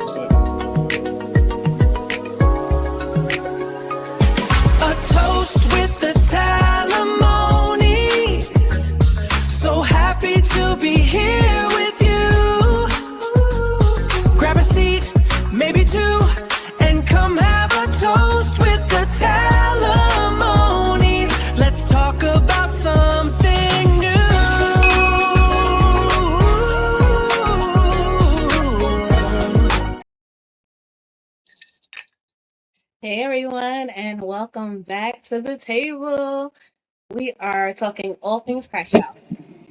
A toast with the Talamones. So happy to be here with you. Grab a seat, maybe two, and come have a toast with the Talamones. Let's talk about something new. Hey everyone, and welcome back to the table. We are talking all things crash out.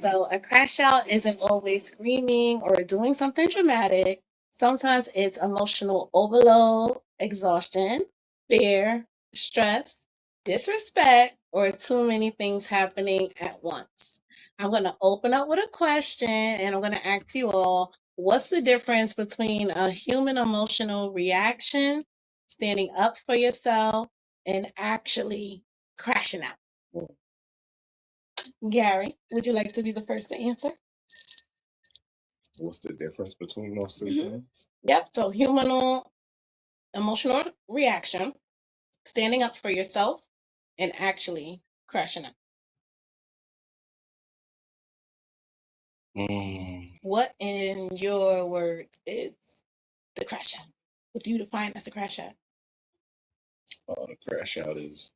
So, a crash out isn't always screaming or doing something dramatic. Sometimes it's emotional overload, exhaustion, fear, stress, disrespect, or too many things happening at once. I'm going to open up with a question and I'm going to ask you all, what's the difference between a human emotional reaction, standing up for yourself, and actually crashing out? Gary, would you like to be the first to answer? What's the difference between those 2 Mhm. things? Yep. So, human emotional reaction, standing up for yourself, and actually crashing out. What, in your words, is the crash out? What do you define as a crash out? The crash out is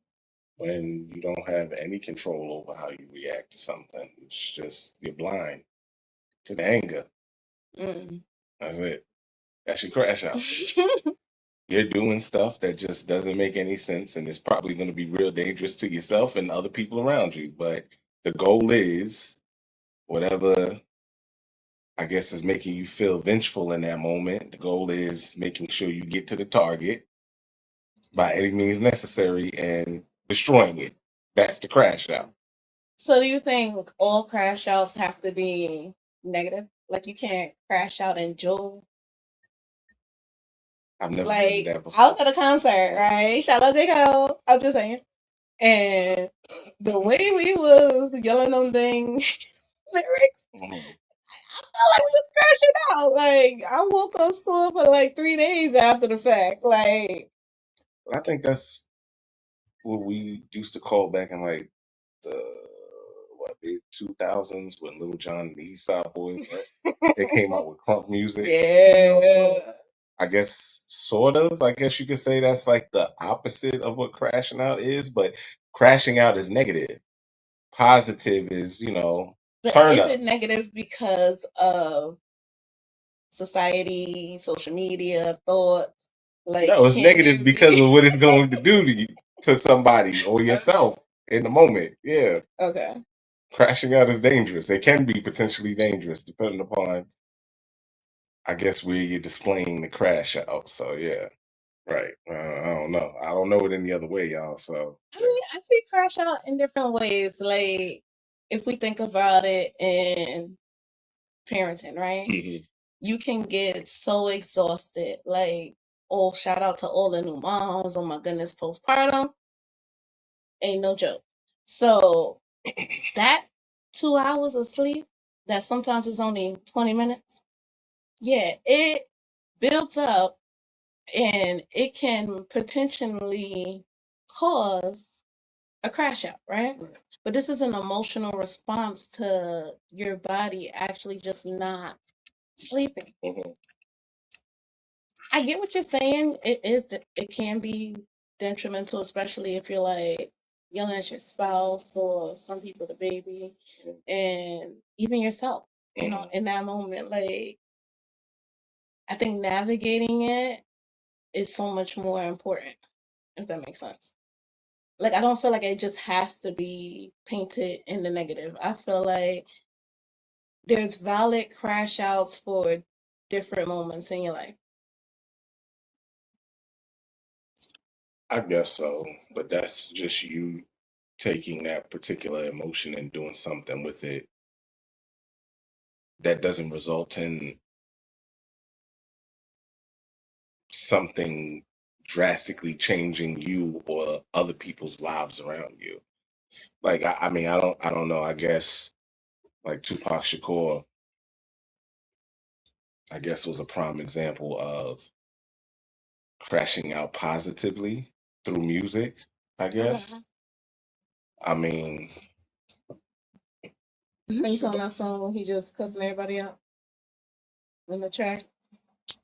when you don't have any control over how you react to something. It's just you're blind to the anger. Mm. That's it. That's your crash out. You're doing stuff that just doesn't make any sense, and it's probably going to be real dangerous to yourself and other people around you. But the goal is whatever I guess is making you feel vengeful in that moment. The goal is making sure you get to the target by any means necessary and destroying it. That's the crash out. So, do you think all crash outs have to be negative? Like, you can't crash out in joy? I've never been Like, there I before. was at a concert, right? Shout out J. Cole. I'm just saying. And the way we was yelling on thing lyrics, Mhm. I felt like we was crashing out. Like, I woke up sore for like 3 days after the fact. Like, I think that's what we used to call back in like the mid 2000s when Lil Jon and the East Side Boys they came out with crunk music. So yeah. I guess sort of. I guess you could say that's like the opposite of what crashing out is, but crashing out is negative. Positive is, But turn is up. it negative because of society, social media, thoughts? Like, No, it's can negative you because of be what it's going to do to you, to somebody or yourself in the moment. Yeah. okay? Crashing out is dangerous. It can be potentially dangerous depending upon, I guess, where you're displaying the crash out. So yeah, right. I don't know. I don't know it any other way, y'all. So I mean, I see crash out in different ways. Like, if we think about it in parenting, right? Mhm. You can get so exhausted. Like, oh, shout out to all the new moms. Oh my goodness, postpartum ain't no joke. So that 2 hours of sleep, that sometimes is only 20 minutes. Yeah, it builds up and it can potentially cause a crash out, right? Right. But this is an emotional response to your body actually just not sleeping. Mhm. I get what you're saying. It can be detrimental, especially if you're like yelling at your spouse or some people the baby and even yourself, in that moment. Like, I think navigating it is so much more important, if that makes sense. Like, I don't feel like it just has to be painted in the negative. I feel like there's valid crash outs for different moments in your life. I guess so, but that's just you taking that particular emotion and doing something with it that doesn't result in something drastically changing you or other people's lives around you. Like I mean, I don't know. I guess like Tupac Shakur, I guess, was a prime example of crashing out positively through music, I guess. Okay. I mean, You saw that song when he just cussing everybody out in the track.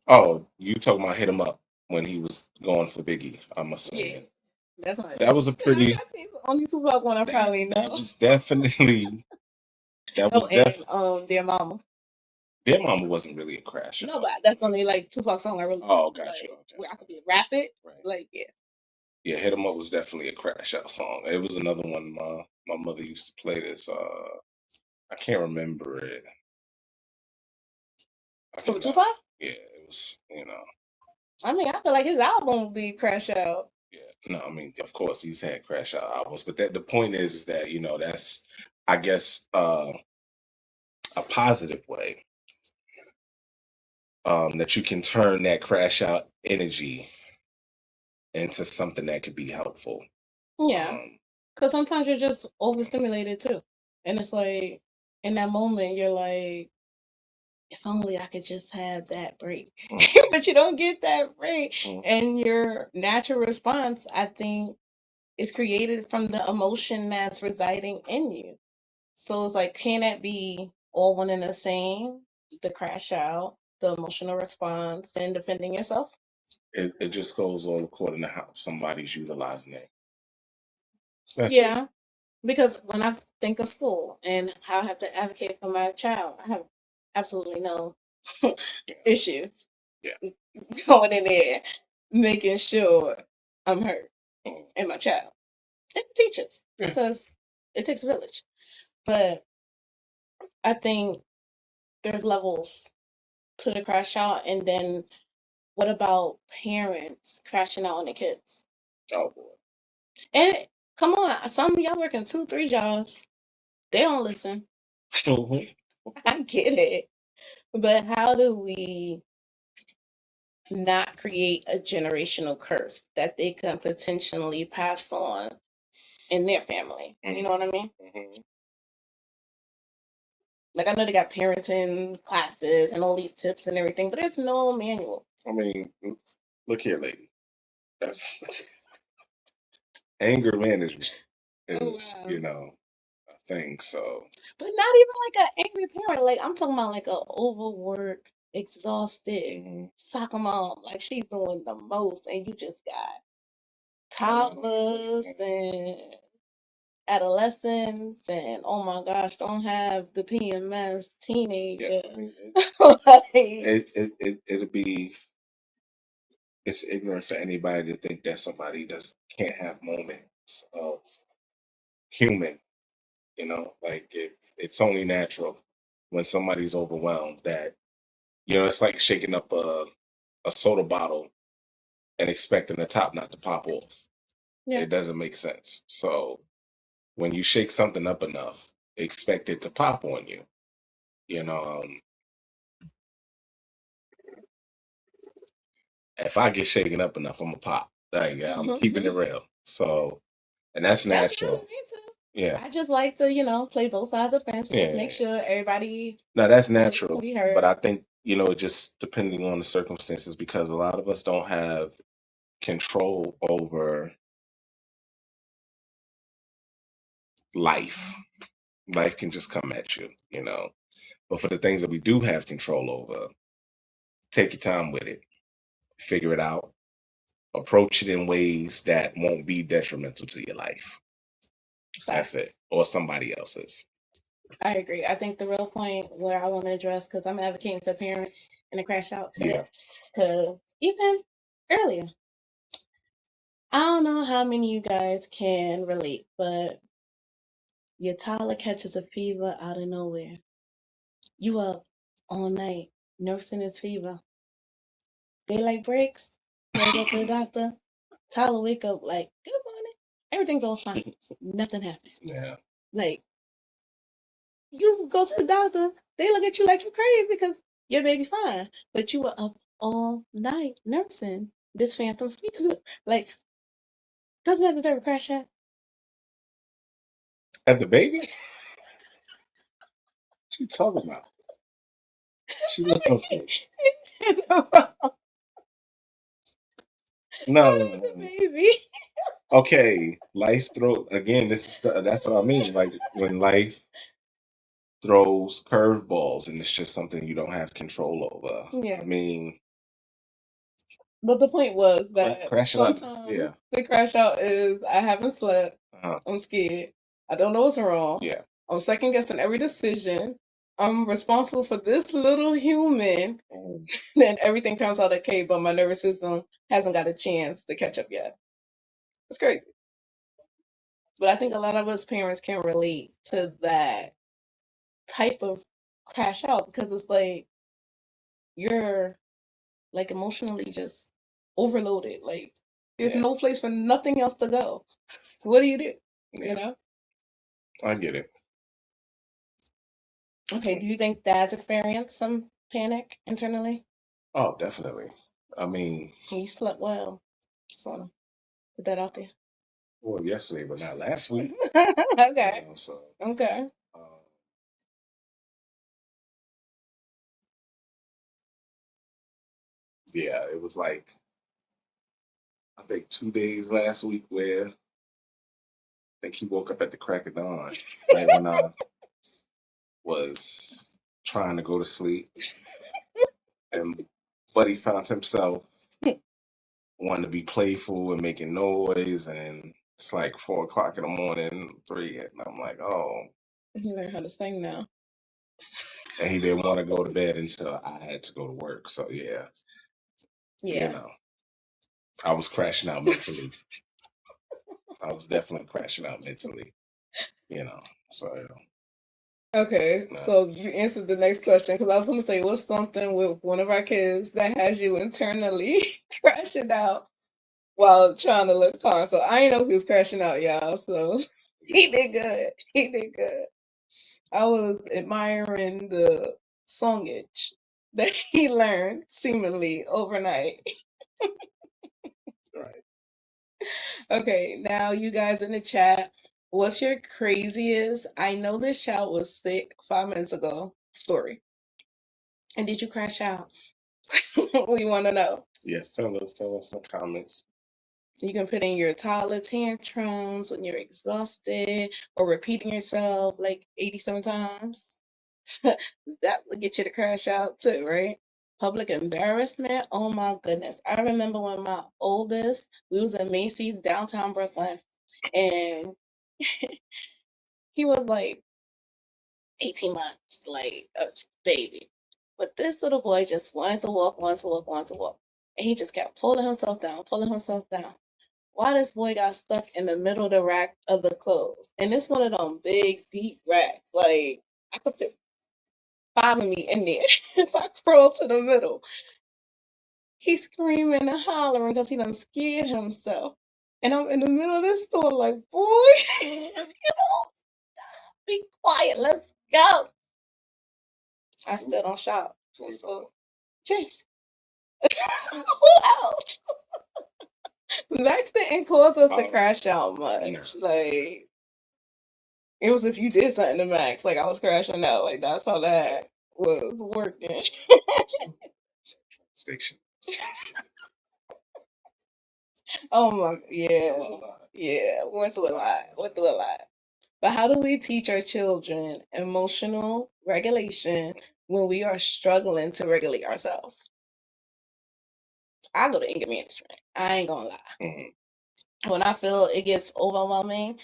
oh, you talking about Hit 'Em Up when he was going for Biggie, I'm Yeah, assuming. that's what. That was a pretty, I think it's the only Tupac one I probably that know. was definitely, that was Oh, definitely, and Dear Mama. Dear Mama wasn't really a crash No, out. but that's only like Tupac song I really Oh, got like you. Okay. where I could be rapid. Right. Like yeah. Yeah, Hit 'Em Up was definitely a crash out song. It was another one my mother used to play this. I can't remember it. I From forgot. Tupac? Yeah, it was, I mean, I feel like his album would be Crash Out. yeah. No, I mean, of course he's had crash out albums, but the point is that, that's, I guess, a positive way that you can turn that crash out energy into something that could be helpful. Yeah. Um, Because sometimes you're just overstimulated too. And it's like, in that moment, you're like, if only I could just have that break. But you don't get that break. mm, And your natural response, I think, is created from the emotion that's residing in you. So it's like, can it be all one and the same? The crash out, the emotional response, and defending yourself? it just goes all according to how somebody's utilizing it. That's it. Yeah. Because when I think of school and how I have to advocate for my child, I have absolutely no issue Yeah. going in there, making sure I'm heard Mm, and my child and the teachers yeah. because it takes a village. But I think there's levels to the crash out, and then what about parents crashing out on the kids? Oh boy. And come on, some of y'all working 2, 3 jobs. They don't listen. Mhm. I get it. But how do we not create a generational curse that they can potentially pass on in their family? You know what I mean? Mhm. Like I know they got parenting classes and all these tips and everything, but there's no manual. I mean, look here, lady. That's anger management Oh is, wow. a thing. So But not even like an angry parent. Like I'm talking about like a overworked, exhausted mhm. soccer mom. Like she's doing the most, and you just got Mhm. toddlers and adolescents and oh my gosh, don't have the PMS Yeah, teenager. I mean, Like, it'd be it's ignorant for anybody to think that somebody does can't have moments of human. Like it's only natural when somebody's overwhelmed that it's like shaking up a soda bottle and expecting the top not to pop off. yeah. It doesn't make sense. So when you shake something up enough, expect it to pop on you. You know, um, if I get shaken up enough, I'm a pop. Like yeah, I'm keeping it real. So, and that's That's real natural. me too. Yeah, I just like to, play both sides of the fence, just make yeah. sure everybody Now that's can natural, be but heard. I think just depending on the circumstances, because a lot of us don't have control over life. Life can just come at you. But for the things that we do have control over, take your time with it, figure it out, approach it in ways that won't be detrimental to your life. That's it, Facts. or somebody else's. I agree. I think the real point where I want to address, because I'm advocating for parents in the crash out Yeah. too, because even earlier, I don't know how many of you guys can relate, but your toddler catches a fever out of nowhere. You up all night nursing his fever. Daylight breaks. Ready to go to the doctor. Tyler wake up like, good morning. Everything's all fine. Nothing happened. Yeah. Like, you go to the doctor, they look at you like you're crazy because your baby fine. But you were up all night nursing this phantom fever. Like, doesn't that deserve a crash out? At the baby? What you talking about? She looked on stage. What No, is the baby? okay. Life throw again. That's what I mean. Like when life throws curveballs, and it's just something you don't have control over. Yeah. I mean, But the point was that crash it up. sometimes Yeah. the crash out is I haven't slept. I'm scared. I don't know what's wrong. Yeah. I'm second guessing every decision. I'm responsible for this little human. Then everything turns out okay, but my nervous system hasn't got a chance to catch up yet. It's crazy. But I think a lot of us parents can relate to that type of crash out because it's like you're like emotionally just overloaded. Like there's Yeah. no place for nothing else to go. What do? You Yeah. know? I get it. Okay, do you think dads experience some panic internally? Oh, definitely. I mean, You slept well. Just wanna put that out there. well, yesterday, but not last week. Okay. So, Okay. yeah, it was like I think 2 days last week where I think he woke up at the crack of dawn, right when I was trying to go to sleep, and Buddy found himself wanting to be playful and making noise, and it's like 4 o'clock in the morning, 3, and I'm like, oh, You learn how to sing now. and he didn't want to go to bed until I had to go to work. So yeah, you Yeah. know, I was crashing out mentally. I was definitely crashing out mentally, you know. So Okay, no. so you answered the next question because I was going to say, what's something with one of our kids that has you internally crashing out while trying to look calm? So I didn't know he was crashing out, y'all. So he did good. He did good. I was admiring the songage that he learned seemingly overnight. Right. Okay, now you guys in the chat, what's your craziest? I know this child was sick 5 minutes ago story. And did you crash out? We want to know. Yes, tell us some comments. You can put in your toddler tantrums when you're exhausted or repeating yourself like 87 times. That would get you to crash out too, right? Public embarrassment. Oh my goodness. I remember when my oldest, we was in Macy's downtown Brooklyn, and he was like 18 months, like a baby. But this little boy just wanted to walk, wanted to walk, wanted to walk. And he just kept pulling himself down, pulling himself down. Why this boy got stuck in the middle of the rack of the clothes? And it's one of them big, deep racks. Like, I could fit 5 of me in there if I crawl to the middle. He's screaming and hollering because he done scared himself. And I'm in the middle of this store like, boy, you know, be quiet, let's go. I still don't shout. So, James, who else? Max didn't cause us to crash out much. Like, it was if you did something to Max, like I was crashing out. Like that's how that was working. Station. Oh my, yeah, went through a lot. But how do we teach our children emotional regulation when we are struggling to regulate ourselves? I go to anger management. I ain't gonna lie. When I feel it gets overwhelming,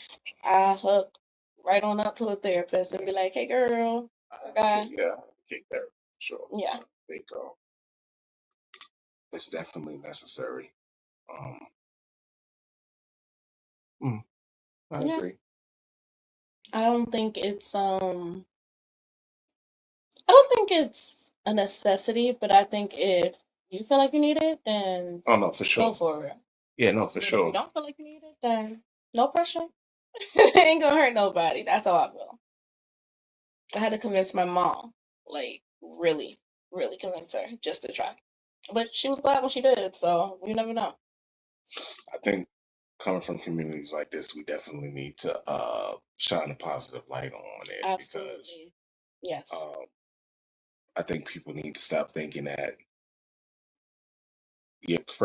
I hook right on up to a therapist and be like, "Hey, girl, okay, Yeah, kick there. Sure. yeah." I think it's definitely necessary. I Yeah. agree. I don't think it's I don't think it's a necessity, but I think if you feel like you need it, then Oh no, for go sure. for it. Yeah, no, for But if sure. you don't feel like you need it, then no pressure. It ain't gonna hurt nobody. That's how I feel. I had to convince my mom, like really, really convince her just to try. But she was glad when she did, so you never know. I think coming from communities like this, we definitely need to shine a positive light on it because Absolutely. Yes. I think people need to stop thinking that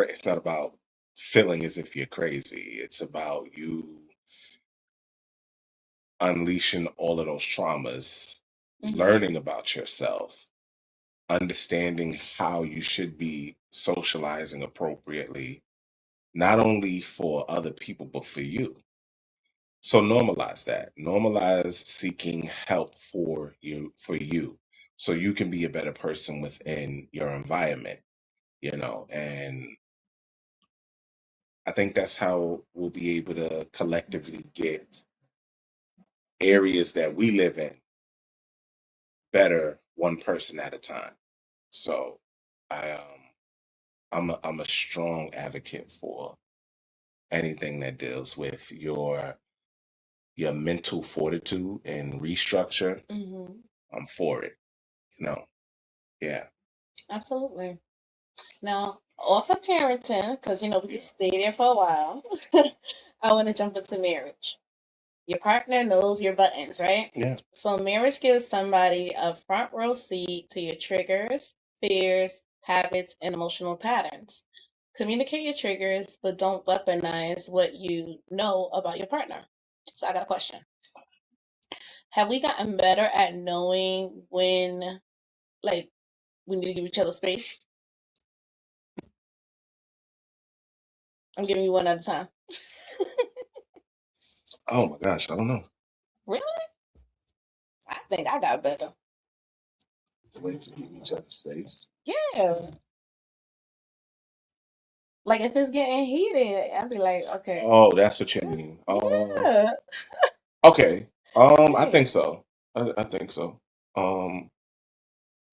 it's not about feeling as if you're crazy. It's about you unleashing all of those traumas, learning about yourself, understanding how you should be socializing appropriately, not only for other people, but for you. So normalize that. Normalize seeking help for you, so you can be a better person within your environment, and I think that's how we'll be able to collectively get areas that we live in better one person at a time. So I I'm a strong advocate for anything that deals with your mental fortitude and restructure. I'm for it. You know. Yeah. Absolutely. Now, off of parenting, because we can stay there for a while, I want to jump into marriage. Your partner knows your buttons, right? Yeah. So, marriage gives somebody a front row seat to your triggers, fears, habits, and emotional patterns. Communicate your triggers, but don't weaponize what you know about your partner. So, I got a question. Have we gotten better at knowing when, like, we need to give each other space? I'm giving you one at a time. Oh my gosh, I don't know. Really? I think I got better. Wait to give each other space. Yeah. Like if it's getting heated, I'd be like, okay. Oh, that's what you Yes. mean. Yeah. Okay. I Yeah. think so. I think so. Um,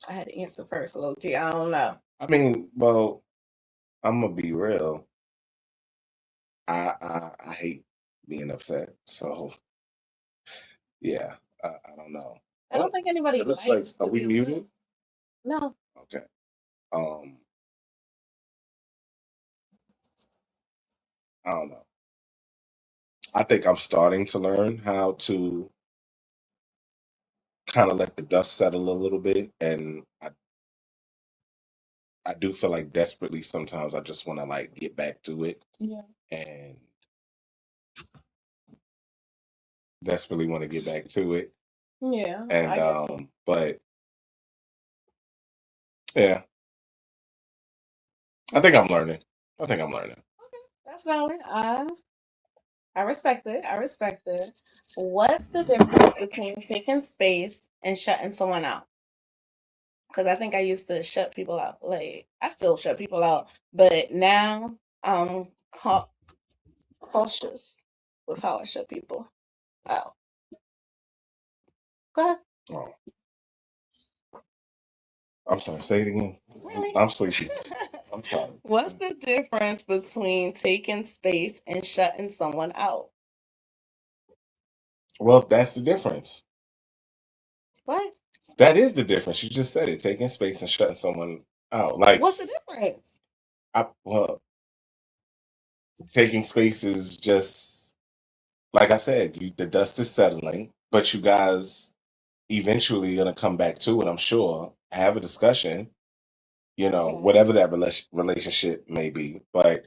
I had to answer first, low key. I don't know. I mean, well, I'm gonna be real. I hate being upset. So yeah, I don't know. I don't think anybody It looks like, likes are to we be upset. muted? No. Okay. Um, I don't know. I think I'm starting to learn how to kind of let the dust settle a little bit, and I do feel like desperately sometimes I just want to like get back to it, Yeah. and desperately want to get back to it. Yeah. And I get you. but yeah, I think I'm learning. I think I'm learning. That's valid. I respect it. I respect it. What's the difference between taking space and shutting someone out? Because I think I used to shut people out. Like I still shut people out, but now I'm cautious with how I shut people out. Go ahead. Oh, I'm sorry. Say it again. Really? I'm sleepy. I'm sorry. What's the difference between taking space and shutting someone out? Well, that's the difference. What? That is the difference. You just said it. Taking space and shutting someone out. Like What's the difference? well, taking space is just like I said. The dust is settling, but you guys eventually gonna come back to it. I'm sure. Have a discussion. Okay. Whatever that relationship may be, but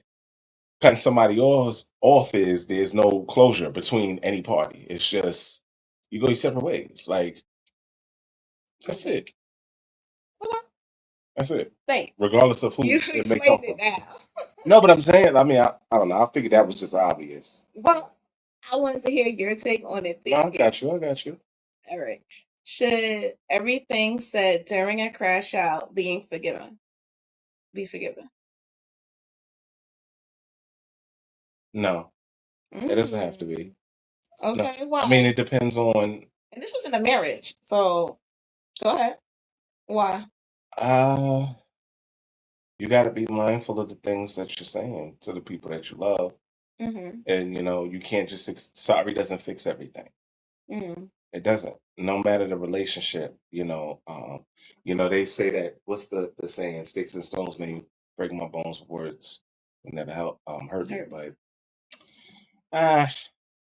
cutting somebody off is there's no closure between any party. It's just you go your separate ways. Like that's it. Okay. That's it. Thanks. Regardless of who You it may come explained it from. now. No, but I'm saying, I mean, I don't know. I figured that was just obvious. Well, I wanted to hear your take on it. No, I Thank you. got you. I got you. All right. Should everything said during a crash out be forgiven? No, it doesn't have to be. No, Okay, I mean, why? it depends on. And this wasn't a marriage, so go ahead. Why? Uh, you got to be mindful of the things that you're saying to the people that you love, Mm-hmm. and you can't just sorry doesn't fix everything. Mm. It doesn't. No matter the relationship, they say that what's the saying? Sticks and stones may break my bones, words will never help hurt me. Hurt. But ah,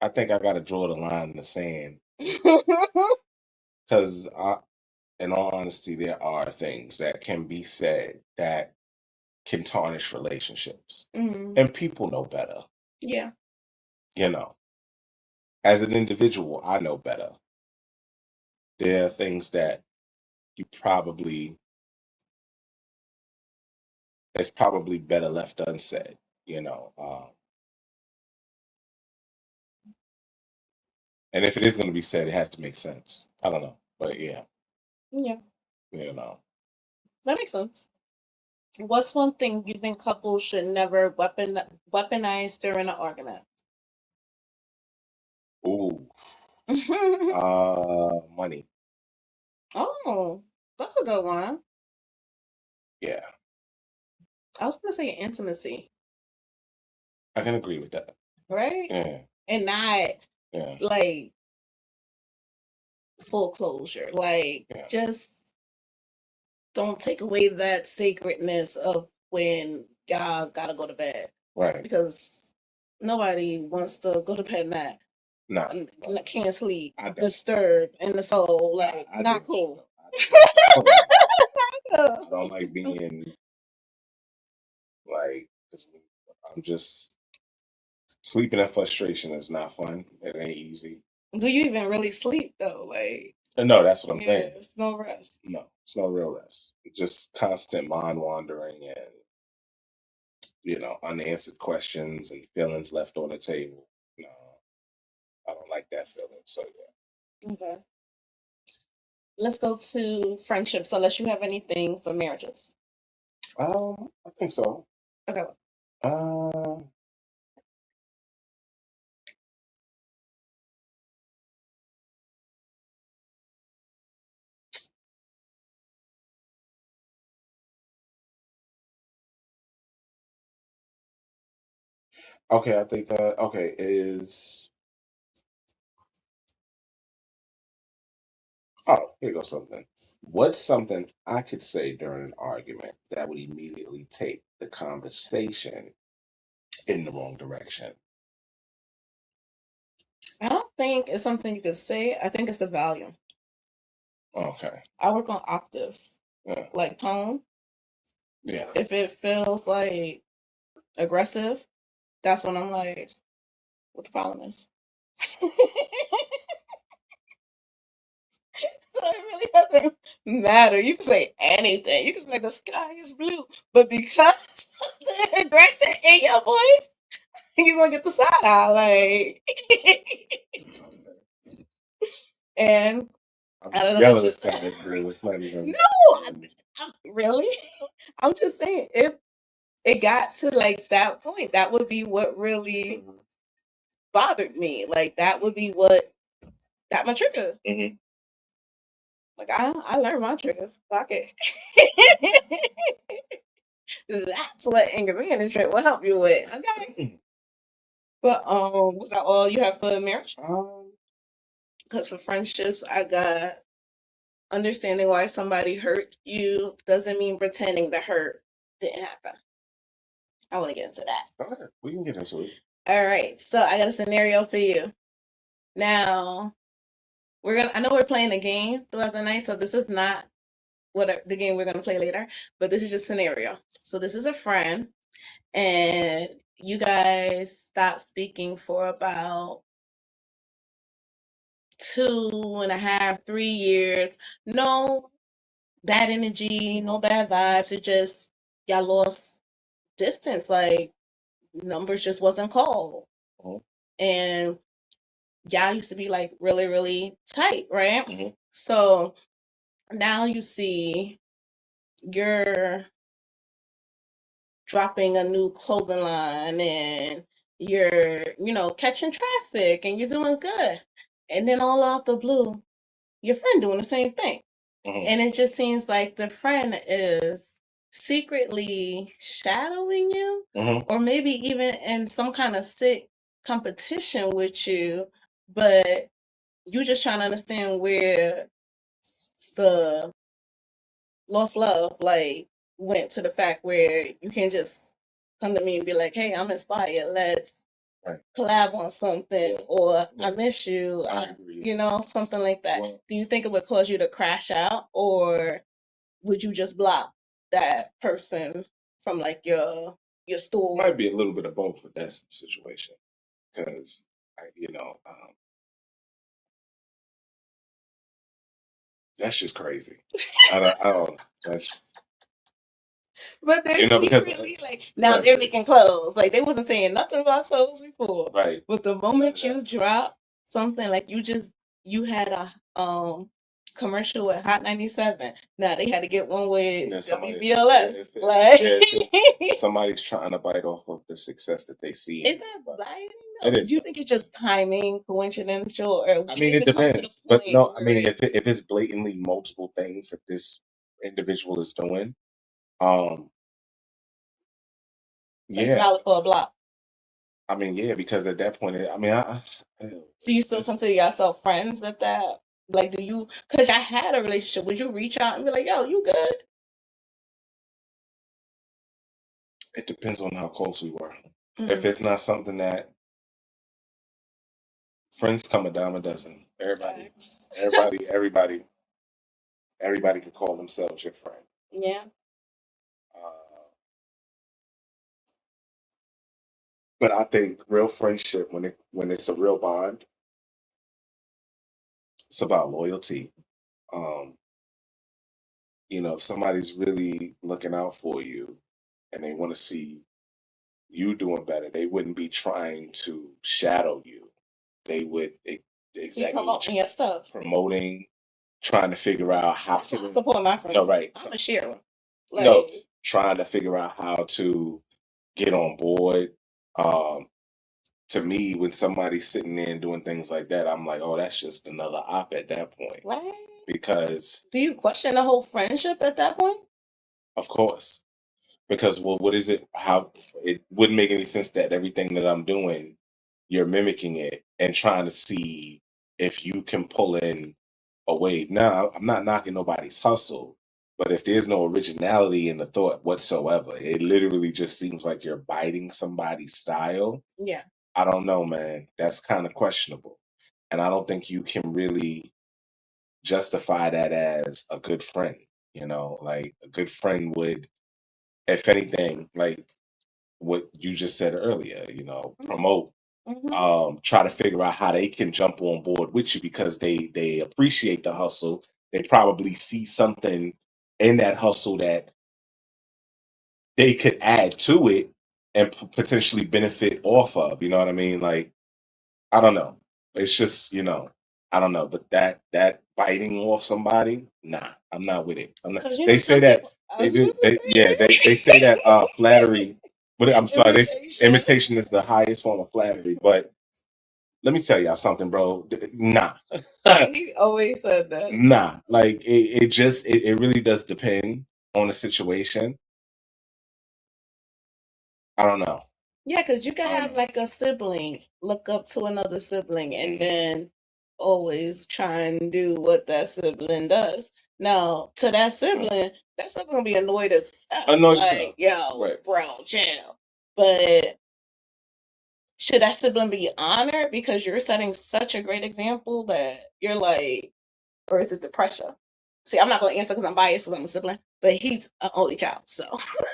I think I got to draw the line in the sand because in all honesty, there are things that can be said that can tarnish relationships, Mm, and people know better. yeah. You know, as an individual, I know better. There are things that you probably it's probably better left unsaid. You know, and if it is going to be said, it has to make sense. I don't know, but yeah, Yeah. you know. That makes sense. What's one thing you think couples should never weaponize during an argument? Ooh, money. Oh, that's a good one. Yeah, I was gonna say intimacy, I can agree with that. right? Yeah, And not yeah, like full closure. Like yeah. just don't take away that sacredness of when y'all gotta go to bed. Right. Because nobody wants to go to bed mad. No, Can't sleep, I don't. disturbed in the soul, like I not do. cool. I don't like being like. I'm just sleeping in frustration is not fun. It ain't easy. Do you even really sleep though? Like, No, that's what I'm yeah, saying. it's no rest. No, it's no real rest. Just constant mind wandering and unanswered questions and feelings left on the table. No, I don't like that feeling. So Okay. Let's go to friendships, unless you have anything for marriages. yeah. I think so. Okay. Uh, okay, I think okay is oh here goes something. What's something I could say during an argument that would immediately take the conversation in the wrong direction? I don't think it's something you could say. I think it's the volume. Okay. I work on octaves, Yeah. like tone. Yeah. If it feels like aggressive, that's when I'm like, what the problem is? So it really doesn't matter. You can say anything. You can say the sky is blue, but because of the aggression in your voice, you're gonna get the side eye. Like, and I'm I don't know. yelling this guy is blue. It's not even. No, really. I'm just saying, if it got to like that point, that would be what really bothered me. Like that would be what got my trigger. Mhm. Like I learned my triggers. Fuck it. That's what anger management will help you with. Okay. But was that all you have for marriage? Because for friendships, I got understanding why somebody hurt you doesn't mean pretending the hurt didn't happen. I want to get into that. Go ahead. We can get into it. All right. So I got a scenario for you. Now I know we're playing a game throughout the night, so this is not the game we're gonna play later, but this is just scenario. So this is a friend, and you guys stop speaking for about 2.5, 3 years. No bad energy, no bad vibes. It just y'all lost distance. Like numbers just wasn't called, Mhm. and y'all used to be like really, really tight, right? Mhm. So now you see you're dropping a new clothing line and you're, catching traffic and you're doing good. And then all out the blue, your friend doing the same thing. Mhm. And it just seems like the friend is secretly shadowing you, Mhm. or maybe even in some kind of sick competition with you, but you just trying to understand where the lost love like went to the fact where you can just come to me and be like, hey, I'm inspired. Let's collab on something, or I miss you, I agree. you know, something like that. Well, Do you think it would cause you to crash out, or would you just block that person from like your store? Might be a little bit of both with that situation, because that's just crazy. I don't. That's But they're because secretly like now they're making clothes. Like they wasn't saying nothing about clothes before. right. But the moment you drop something like you had a commercial with Hot 97. Now they had to get one with WBLS. Like Somebody's trying to bite off of the success that they see. Is that biting? No. Do you think it's just timing, coincidental, or I mean, it depends. But no, I mean, if it's blatantly multiple things that this individual is doing, it's valid for a block. I mean, yeah, because at that point, I mean, do you still consider yourself friends at that? Like, do you? Because I had a relationship. Would you reach out and be like, "Yo, you good?" It depends on how close we were. If it's not something that friends come a dime a dozen. Everybody can call themselves your friend. Yeah. But I think real friendship, when it's a real bond, it's about loyalty. If somebody's really looking out for you and they want to see you doing better, they wouldn't be trying to shadow you. They would exactly promoting your stuff. Promoting, trying to figure out how to support my friend. No, right. I'm a sharer. Trying to figure out how to get on board. To me, when somebody's sitting there and doing things like that, I'm like, oh, that's just another op at that point. Right. Because do you question the whole friendship at that point? Of course. Because what is it? How it wouldn't make any sense that everything that I'm doing, you're mimicking it and trying to see if you can pull in a way. Now, I'm not knocking nobody's hustle, but if there's no originality in the thought whatsoever, it literally just seems like you're biting somebody's style. Yeah. I don't know, man. That's kind of questionable. And I don't think you can really justify that as a good friend. Like a good friend would, if anything, like what you just said earlier, promote, try to figure out how they can jump on board with you because they appreciate the hustle. They probably see something in that hustle that they could add to it and potentially benefit off of. You know what I mean? Like, I don't know. It's just, I don't know. But that biting off somebody, nah, I'm not with it. I'm not. They say that they do. They say that flattery. But I'm sorry, imitation is the highest form of flattery. But let me tell y'all something, bro. Nah. He always said that. Nah. Like it really does depend on the situation. I don't know. Yeah, because you can have like a sibling look up to another sibling and then always try and do what that sibling does. Now, to that sibling gonna be annoyed as Annoyed as like, yo, bro, chill. But should that sibling be honored because you're setting such a great example that you're like, or is it the pressure? See, I'm not gonna answer because I'm biased because I'm a sibling, but he's an only child, so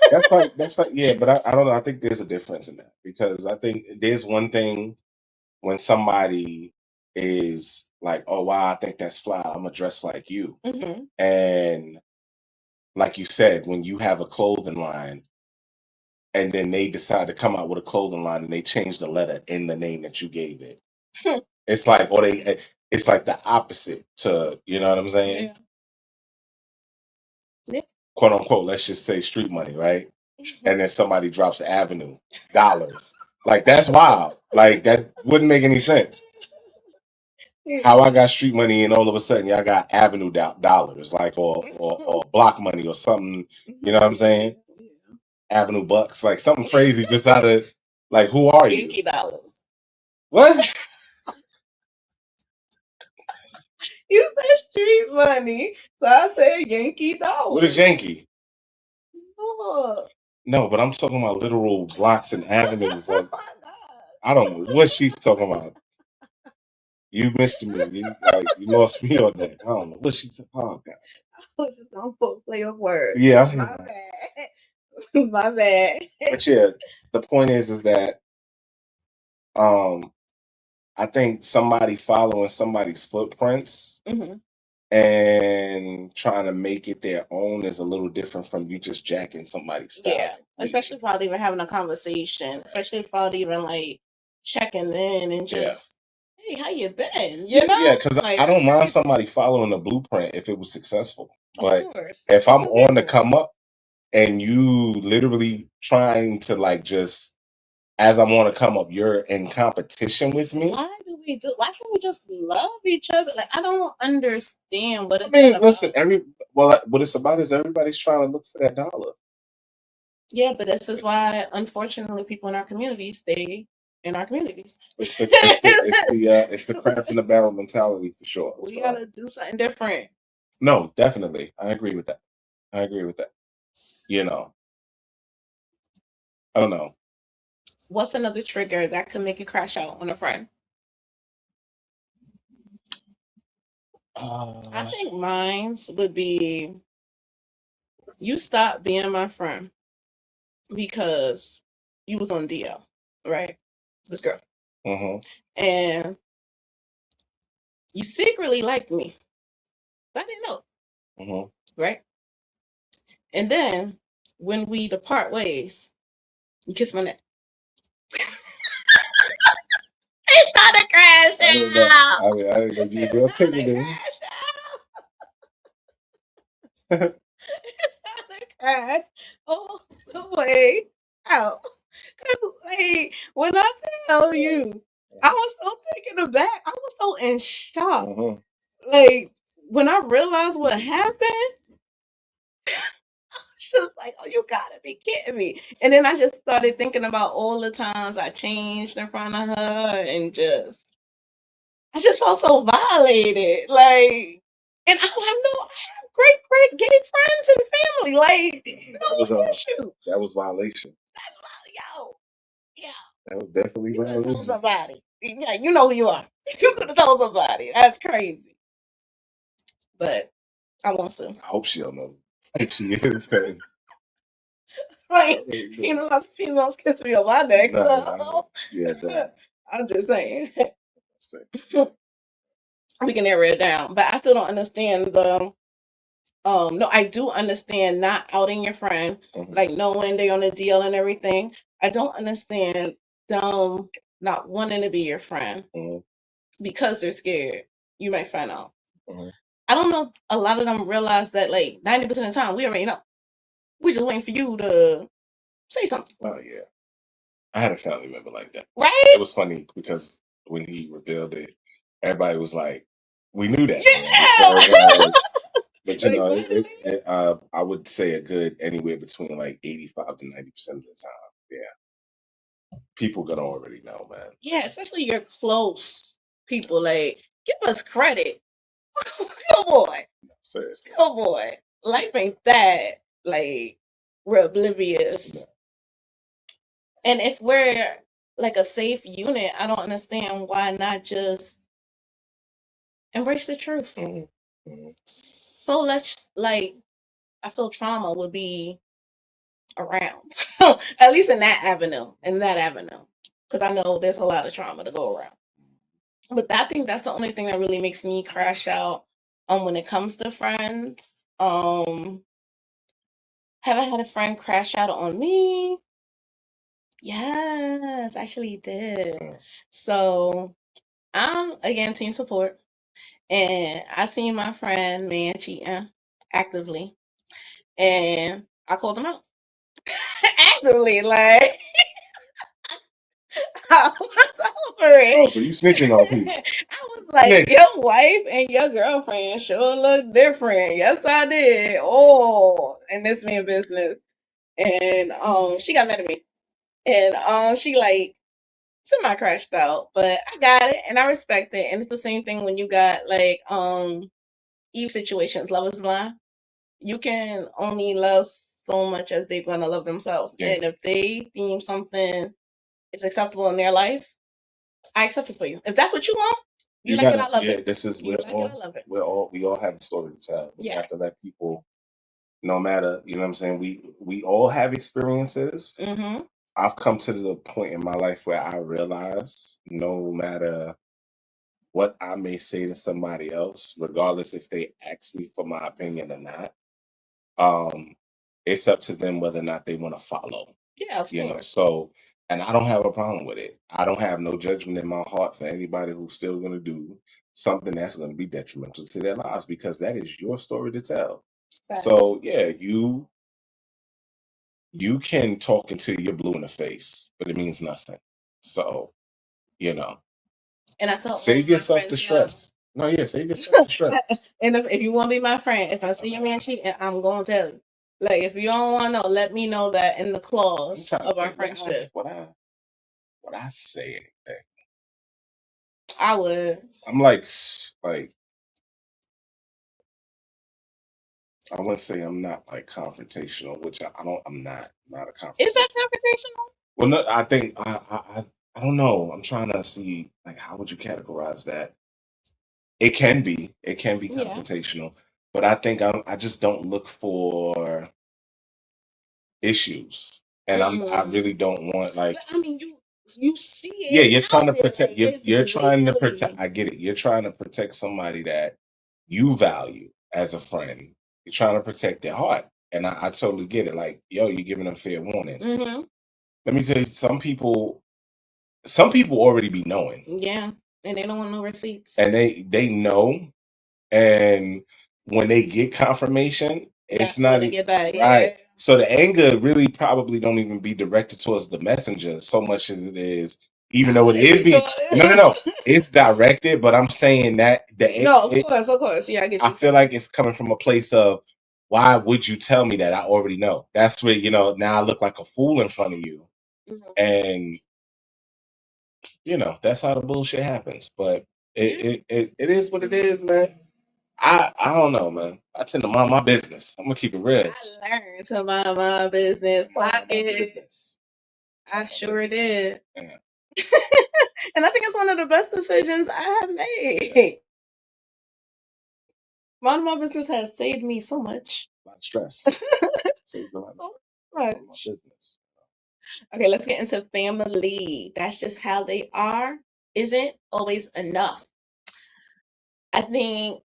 that's like yeah, but I don't know. I think there's a difference in that because I think there's one thing when somebody is like, oh wow, I think that's fly. I'm gonna dress like you, and like you said, when you have a clothing line, and then they decide to come out with a clothing line and they change the letter in the name that you gave it, it's like, it's like the opposite to, you know what I'm saying? Yeah. Quote unquote, let's just say street money, right? And then somebody drops Avenue dollars. Like that's wild. Like that wouldn't make any sense. How I got street money and all of a sudden y'all got Avenue dollars, like or block money or something. You know what I'm saying? Avenue bucks, like something crazy just out of like who are you? Yankee dollars. What? You said street money, so I said Yankee dollars. What is Yankee? Look. No, but I'm talking about literal blocks and avenues. Like, I don't know what she's talking about. You missed me. You lost me on that. I don't know what she's talking about. I was just on full play of words. Yeah, My bad. My bad. but yeah, the point is that um I think somebody following somebody's footprints hmm and trying to make it their own is a little different from you just jacking somebody's style. Yeah, especially without even having a conversation, especially without even like checking in and Yeah. just, hey, how you been? You know? Yeah, because Like, I don't that's mind crazy. somebody following the blueprint if it was successful. Of But course. if It's I'm no on the different. come up and you literally trying to like just as I'm on the come up, you're in competition with me. Why can't we just love each other? Like, I don't understand what I it's mean, about. listen, what it's about is everybody's trying to look for that dollar. Yeah, but this is why, unfortunately, people in our communities stay in our communities. It's the crabs in the barrel mentality for sure. We gotta do something different. No, definitely. I agree with that. I agree with that. You know, I don't know. What's another trigger that could make you crash out on a friend? I think mine's would be you stop being my friend because you was on DL, right? This girl. Mhm. And you secretly liked me. But I didn't know, Mhm. right? And then when we depart ways, you kiss my neck. It started I didn't know. crashing out. I didn't know you were gonna take it there. It's started crash all the way out. 'Cause, like, when I tell you, I was so taken aback. I was so in shock. Mhm. Like, when I realized what happened, it's just like, oh, you gotta be kidding me. And then I just started thinking about all the times I changed in front of her and I just felt so violated. Like, and I have great gay friends and family. Like, That was no issue. that was violation. Yo, yeah, That was definitely you could have told violation. somebody. Yeah, you know who you are. You could have told somebody. That's crazy. But I want to. I hope she don't know. If she is, then Like, you know, lots of females kiss me on my neck. So yeah, I'm just saying. say. We can narrow it down. But I still don't understand the no, I do understand not outing your friend, Mhm. like knowing they on a deal and everything. I don't understand them not wanting to be your friend Mhm. because they're scared you might find out. Mhm. I don't know. A lot of them realize that like 90% of the time we already know. We're just waiting for you to say something, Oh yeah, I had a family member like that. right? It was funny because when he revealed it, everybody was like, "We knew that." Yeah. But you Like, know, finally. I would say a good anywhere between like 85 to 90% of the time. Yeah, people gonna already know, man. Yeah, especially your close people. Like, give us credit. Come on. Seriously. Come on. Life ain't that. Like, we're oblivious. And if we're like a safe unit, I don't understand why not just embrace the truth. Mhm. Mhm. So let's like, I feel trauma would be around, at least in that avenue, because I know there's a lot of trauma to go around. But I think that's the only thing that really makes me crash out. When it comes to friends, have I had a friend crash out on me? Yes, actually did. So I'm again team support, and I seen my friend man cheating actively, and I called him out actively. Like I was over it. Oh, so you snitching on people? I was like, Snitch. your wife and your girlfriend sure look different. Yes, I did. Oh, and this man business, and she got mad at me, and she like semi crashed out, but I got it and I respect it. And it's the same thing when you got like Eve situations, love is blind. You can only love so much as they're gonna love themselves. Yeah. And if they deem something is acceptable in their life, I accept it for you. If that's what you want, you You like it, gotta, I love yeah. it. This is You like it, I love it. we all have a story to tell. We Yeah. have to let people, no matter, you know what I'm saying. We all have experiences. Mm-hmm. I've come to the point in my life where I realize no matter what I may say to somebody else, regardless if they ask me for my opinion or not, um, it's up to them whether or not they want to follow. Yeah, of You know, course. so, and I don't have a problem with it. I don't have no judgment in my heart for anybody who's still going to do something that's going to be detrimental to their lives, because that is your story to tell. Facts. So yeah, you can talk until you're blue in the face, but it means nothing. So, you know, And I tell all save my yourself the friends, stress. No, yeah, save yourself the stress. and if you want to be my friend, if I see your man cheating, I'm going to tell you. Like, if you don't want to know, let me know that in the I'm clause trying to of our think, friendship. would I say anything? I would. I'm like I wouldn't say I'm not like confrontational, which I don't. I'm not a confrontational. Is that confrontational? Well, no, I think I don't know. I'm trying to see, like, how would you categorize that? It can be Yeah. confrontational, but I think I just don't look for issues, and I really don't want, like, But I mean, you see yeah, it you're trying to out there, protect. like his You're trying to protect. really. I get it. You're trying to protect somebody that you value as a friend. You're trying to protect their heart, and I totally get it. Like, yo, you're giving them fair warning. Mm-hmm. Let me tell you, some people already be knowing, Yeah, and they don't want no receipts. and they know, and when they get confirmation, it's That's when not they get back. right. Yeah. So the anger really probably don't even be directed towards the messenger so much as it is, even though it is being no, it's directed. But I'm saying that No, of course. Yeah, I get you. I feel like it's coming from a place of, why would you tell me that? I already know. That's where, now I look like a fool in front of you, and that's how the bullshit happens. But it is what it is, man. I don't know, man. I tend to mind my business. I'm gonna keep it real. I learned to mind my business. Mind my Pocket. business. I sure did. Yeah. And I think it's one of the best decisions I have made. Minding my business has saved me so much. A lot of stress. Saved a lot So of my much. business. Okay, let's get into family. That's just how they are. Isn't always enough. I think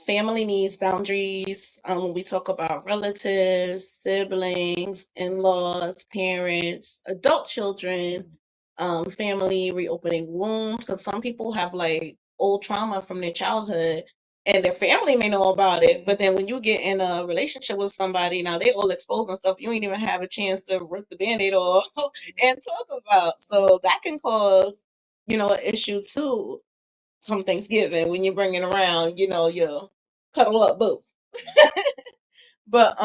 family needs boundaries. When we talk about relatives, siblings, in-laws, parents, adult children, family reopening wounds. Because some people have like old trauma from their childhood, and their family may know about it. But then when you get in a relationship with somebody, now they all exposed and stuff. You ain't even have a chance to rip the band-aid off and talk about. So that can cause, an issue too from Thanksgiving when you're bringing around, your cuddle up boo. But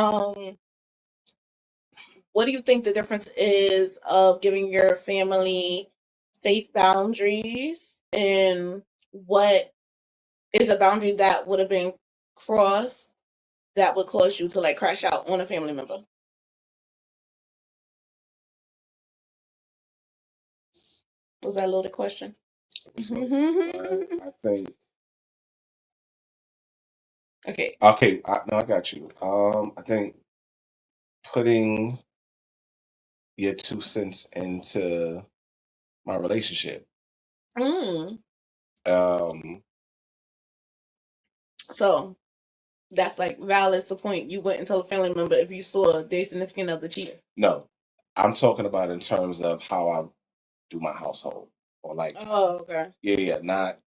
what do you think the difference is of giving your family safe boundaries, and what is a boundary that would have been crossed that would cause you to like crash out on a family member? Was that a loaded question? I think. Okay. Okay. No, I got you. I think putting your 2 cents into my relationship. Mm. Um, So that's like valid to point. You wouldn't tell a family member if you saw their significant other cheating. no, I'm talking about in terms of how I do my household, or like, Oh, okay. yeah, not.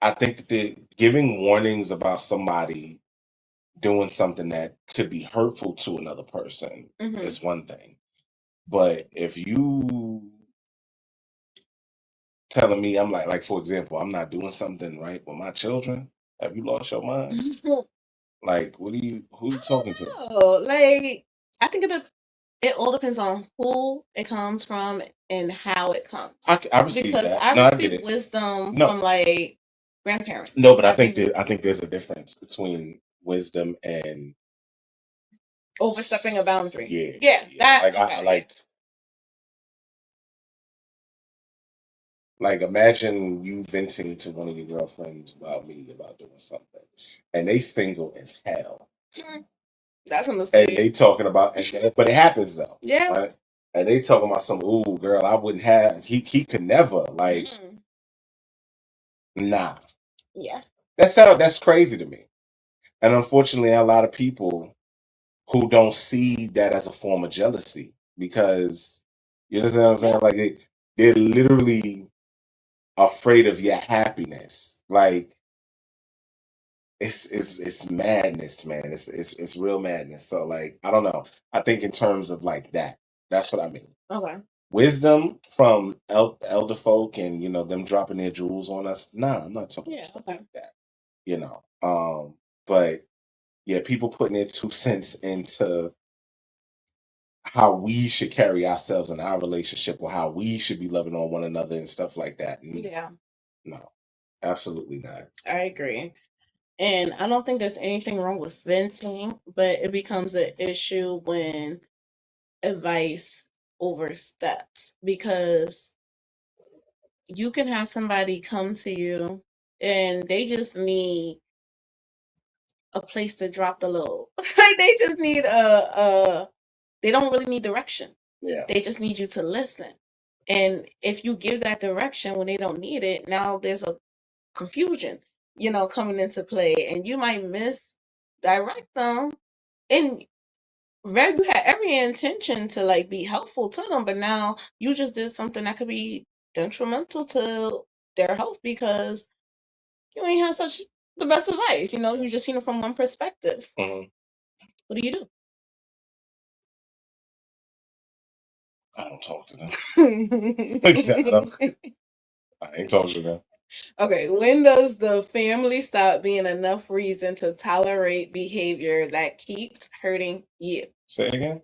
I think that giving warnings about somebody doing something that could be hurtful to another person is one thing, but if you telling me, I'm like for example, I'm not doing something right with my children, have you lost your mind? Like, who are you talking to? Oh, like I think it all depends on who it comes from and how it comes. I receive Because that. I No, I get receive it. wisdom No, from like grandparents. no, but I think think there's a difference between wisdom and overstepping a boundary. yeah, Yeah, yeah. that Like okay, I like Like, imagine you venting to one of your girlfriends about me about doing something, and they single as hell, That's a and mistake. they talking about, but it happens though, Yeah. right? And they talking about some, ooh, girl, I wouldn't have. He could never, like, nah. Yeah. That's crazy to me, and unfortunately, a lot of people who don't see that as a form of jealousy because you understand what I'm saying? Yeah. Like, they're literally afraid of your happiness. Like, it's madness, man. It's real madness. So, like, I don't know. I think in terms of like that, that's what I mean. Okay. Wisdom from elder folk and them dropping their jewels on us. Nah, I'm not talking Yeah. about stuff Okay. like that. But yeah, people putting their 2 cents into how we should carry ourselves in our relationship or how we should be loving on one another and stuff like that. Yeah. No, absolutely not. I agree. And I don't think there's anything wrong with venting, but it becomes an issue when advice oversteps because you can have somebody come to you and they just need a place to drop the load. Like they just need they don't really need direction. Yeah. They just need you to listen. And if you give that direction when they don't need it, now there's a confusion, coming into play and you might misdirect them and you had every intention to like be helpful to them, but now you just did something that could be detrimental to their health because you ain't have such the best advice. You just seen it from one perspective. Mhm. What do you do? I don't talk to them. I ain't talking to them. Okay, when does the family stop being enough reason to tolerate behavior that keeps hurting you? Say it again.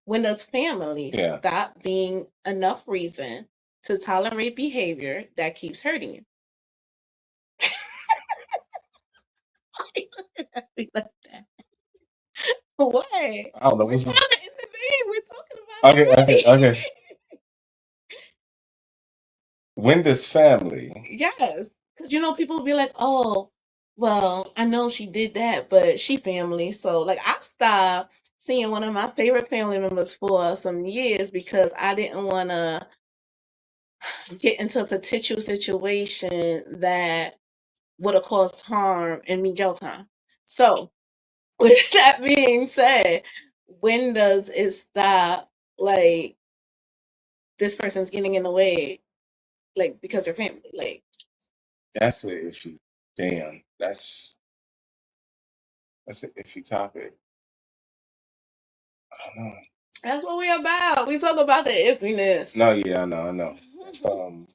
When does family Yeah. stop being enough reason to tolerate behavior that keeps hurting you? Why you looking at me like that? Why? I don't know. We're What's trying going to intervene. We're talking about Okay, it, okay, right? okay. When does family? Yes. Because, people will be like, oh, well, I know she did that, but she family. So, like, I stopped seeing one of my favorite family members for some years because I didn't want to get into a potential situation that would have caused harm and me jail time. So, with that being said, when does it stop, like, this person's getting in the way, like, because they're family? Like, That's an iffy. Damn, that's an iffy topic. I don't know. that's what we're about. We talk about the iffiness. No, yeah, I know. It's, mm.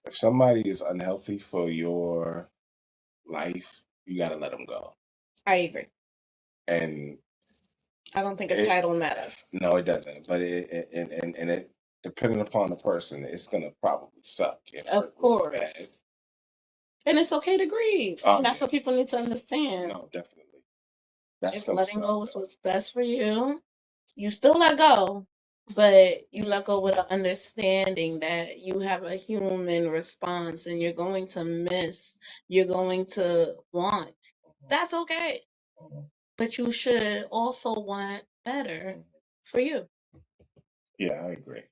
If somebody is unhealthy for your life, you gotta let them go. I agree. And I don't think a it, title matters. no, it doesn't. But it depending upon the person, it's gonna probably suck. Of course. And it's okay to grieve. And that's what people need to understand. No, definitely. That's If gonna letting suck. go was what's best for you, you still let go, but you let go with an understanding that you have a human response and you're going to miss, you're going to want. That's okay. But you should also want better for you. Yeah, I agree.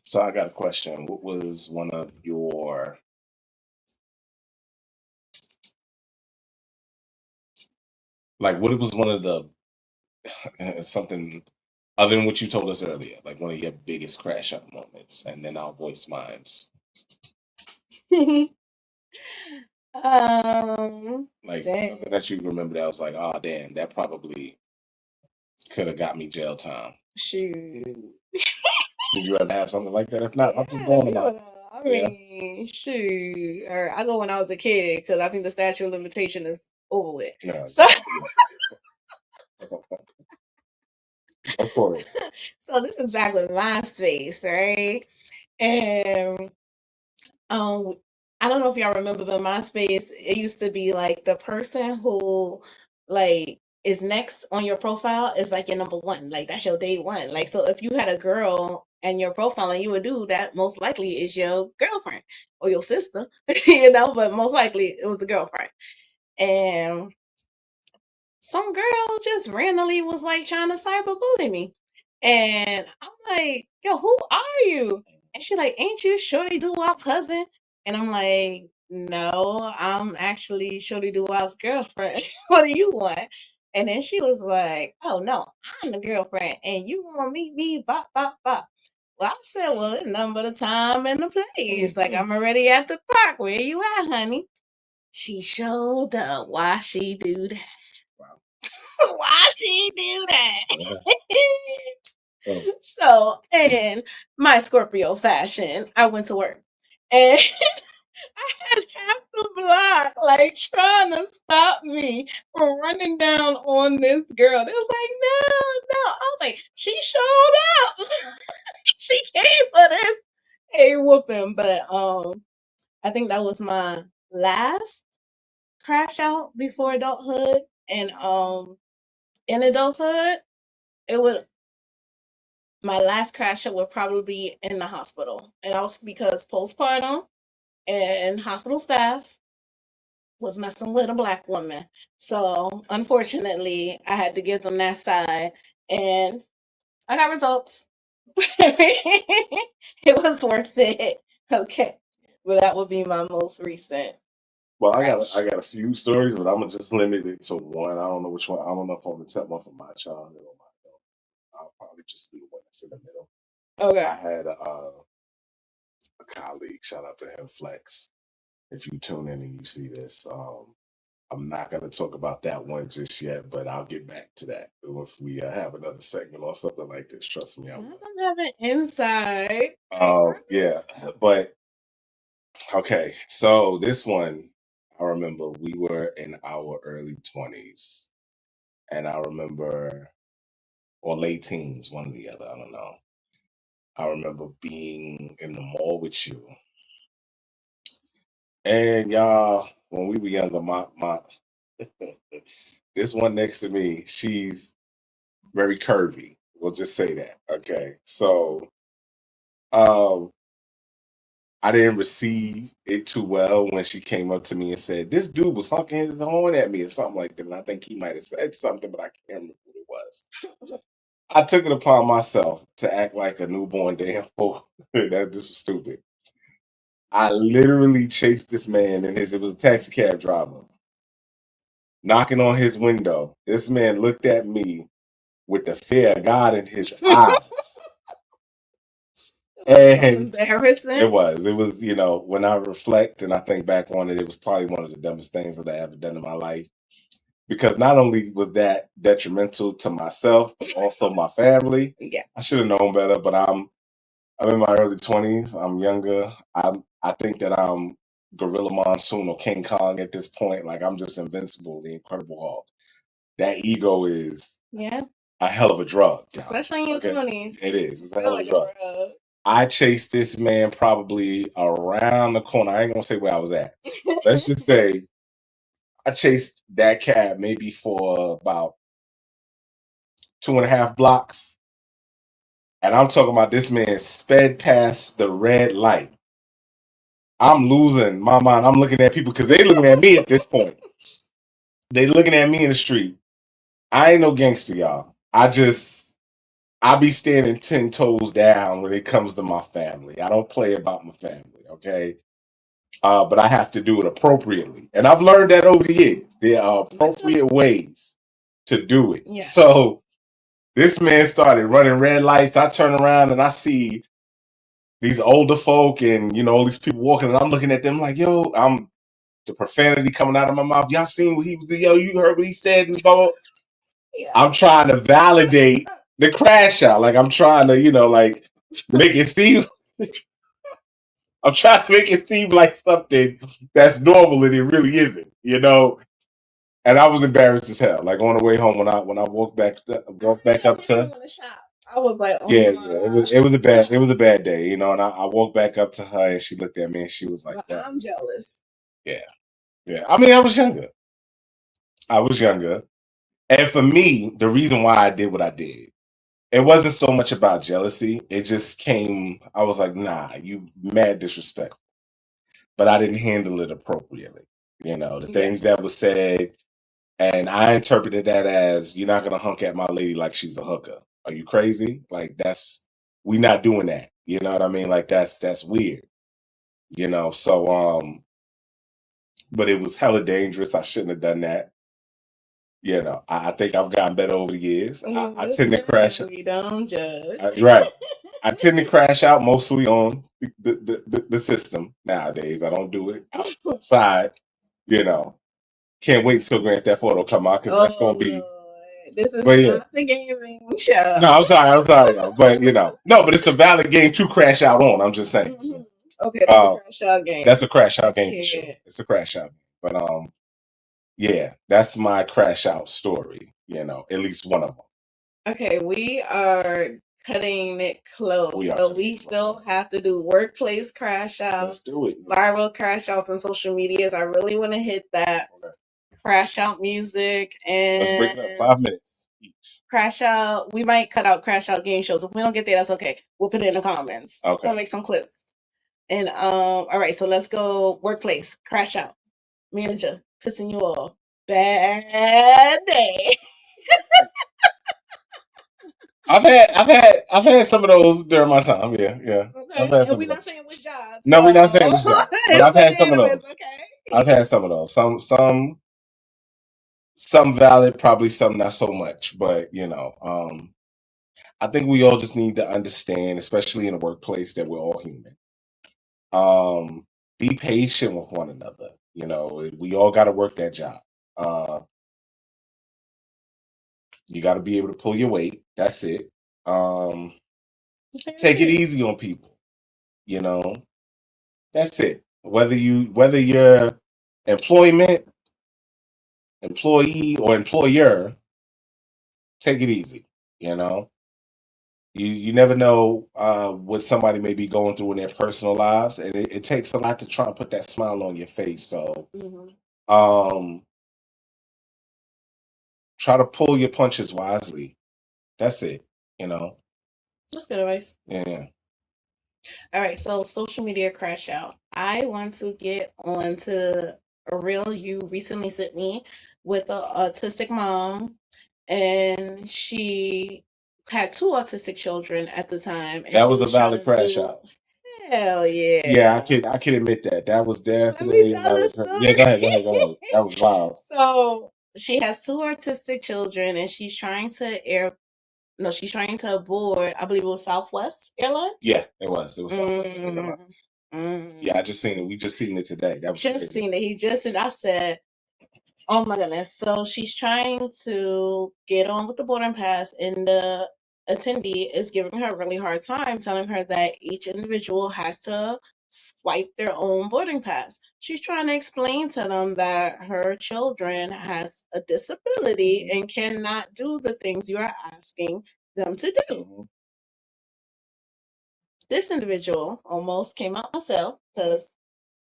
So I got a question. What was one of your what was one of the something other than what you told us earlier, like one of your biggest crash out moments, and then I'll voice mine's. Like Dang. something that you remember that was like, oh damn, that probably could have got me jail time. Shoot. Did you ever have something like that? If not, I'm just Yeah, going about. I mean, shoot. Or I go when I was a kid because I think the statute of limitation is over with. No. So, Of course. so this is back with MySpace, right? And I don't know if y'all remember, but MySpace, it used to be like the person who like is next on your profile is like your number one. Like that's your day one. Like so if you had a girl and your profile and you a dude, that most likely is your girlfriend or your sister, but most likely it was a girlfriend. And some girl just randomly was like trying to cyberbully me. And I'm like, yo, who are you? And she like, ain't you Shorty Doo-Wop cousin? And I'm like, no, I'm actually Shorty Doo-Wop's girlfriend. What do you want? And then she was like, oh no, I'm the girlfriend and you gonna meet me, bop, bop, bop. Well, I said, well, it's nothing but a time and a place. Like I'm already at the park. Where you at, honey? She showed up. Why she do that? Why she do that? Oh. So, in my Scorpio fashion, I went to work and I had half the block like trying to stop me from running down on this girl. They was like, no, no. I was like, she showed up. She came for this a whooping. But I think that was my last crash out before adulthood. And in adulthood, it would my last crash out would probably be in the hospital. And that was because postpartum and hospital staff was messing with a black woman. So unfortunately I had to give them that side and I got results. It was worth it. Okay. But that would be my most recent. Well, I crash. got a few stories, but I'm gonna just limit it to one. I don't know which one. I don't know if I'm gonna tell one from my childhood or my adult. I'll probably just be the one that's in the middle. Okay. I had a colleague. Shout out to him, Flex. If you tune in and you see this, I'm not gonna talk about that one just yet, but I'll get back to that if we have another segment or something like this. Trust me, I will. I'm having insight. Yeah, but okay. So this one, I remember we were in our early 20s, and I remember, or late teens, one or the other. I don't know. I remember being in the mall with you, and y'all, when we were younger, my this one next to me, she's very curvy. We'll just say that. Okay. So um I didn't receive it too well when she came up to me and said, this dude was honking his horn at me or something like that. And I think he might have said something, but I can't remember what it was. I took it upon myself to act like a newborn damn fool. That this was stupid. I literally chased this man and it was a taxi cab driver knocking on his window. This man looked at me with the fear of God in his eyes. And embarrassing. it was, when I reflect and I think back on it, it was probably one of the dumbest things that I ever done in my life. Because not only was that detrimental to myself, but also my family. Yeah. I should have known better, but I'm in my early 20s. I'm younger. I think that I'm Gorilla Monsoon or King Kong at this point. Like I'm just invincible, the Incredible Hulk. That ego is a hell of a drug. Especially in your 20s. It is. It's a hell of a drug. I chased this man probably around the corner. I ain't gonna say where I was at. Let's just say I chased that cab maybe for about 2.5 blocks. And I'm talking about this man sped past the red light. I'm losing my mind. I'm looking at people because they looking at me at this point. They looking at me in the street. I ain't no gangster, y'all. I be standing 10 toes down when it comes to my family. I don't play about my family, okay? But I have to do it appropriately. And I've learned that over the years. There are appropriate ways to do it. Yes. So this man started running red lights. I turn around and I see these older folk and, all these people walking. And I'm looking at them like, yo, I'm the profanity coming out of my mouth. Y'all seen what he was, yo, you heard what he said? And blah, blah. Yeah. I'm trying to validate the crash out. Like I'm trying to, like make it seem I'm trying to make it seem like something that's normal and it really isn't, And I was embarrassed as hell. Like on the way home when I walked back up to I was like, oh yeah, it was a bad day, and I walked back up to her and she looked at me and she was like, well, I'm jealous. Yeah. I mean, I was younger. And for me, the reason why I did what I did, it wasn't so much about jealousy. It just came, I was like, nah, you mad disrespectful. But I didn't handle it appropriately. You know, the Yeah. things that were said, and I interpreted that as you're not gonna hunk at my lady like she's a hooker. Are you crazy? Like we not doing that. You know what I mean? Like that's weird. You know, so but it was hella dangerous. I shouldn't have done that. You know, I think I've gotten better over the years. I tend to crash. We don't judge. Right. I tend to crash out mostly on the system nowadays. I don't do it outside. You know, can't wait till Grand Theft Auto come out because that's gonna be. This is But yeah, not the gaming show. no, I'm sorry, though. But you know, no, but it's a valid game to crash out on. I'm just saying. Okay, that's a crash out game. That's a crash out game for Yeah. sure. It's a crash out. But yeah, that's my crash out story. You know, at least one of them. Okay, we are cutting it close. We are So cutting we it close. still have to do workplace crash outs, Let's do it. viral crash outs on social medias. I really want to hit that. Okay. Crash out music Let's break and it up 5 minutes each. crash out. We might cut out crash out game shows. If we don't get there, that's okay. We'll put it in the comments. Okay. We'll make some clips. And all right, so let's go workplace crash out. Manager pissing you off. Bad day. I've had some of those during my time. Yeah. Okay. And we're not saying which jobs. No, we're not saying which jobs. But I've had some of those. Okay. I've had some of those. Some valid, probably some not so much. But you know, I think we all just need to understand, especially in the workplace, that we're all human. Be patient with one another. You know, we all got to work that job. You got to be able to pull your weight. That's it. Take it easy on people. You know, that's it. Whether you're employee or employer, take it easy. You know, you never know what somebody may be going through in their personal lives, and it takes a lot to try and put that smile on your face. So, try to pull your punches wisely. That's it. You know. That's good advice. Yeah. All right, so social media crash out. I want to get on to a reel you recently sent me with a autistic mom, and she had two autistic children at the time. And that was a valid crash out. Hell yeah. Yeah, I can admit that. That was definitely a valid crash. Yeah, go ahead. That was wild. So she has two autistic children, and she's trying to she's trying to board, I believe it was Southwest Airlines. Yeah, it was. It was Southwest Airlines. Yeah, I just seen it. We just seen it today. That was just seen it. He just said, I said, oh my goodness. So she's trying to get on with the boarding pass, and the attendee is giving her a really hard time, telling her that each individual has to swipe their own boarding pass. She's trying to explain to them that her children has a disability and cannot do the things you are asking them to do. This individual almost came out myself because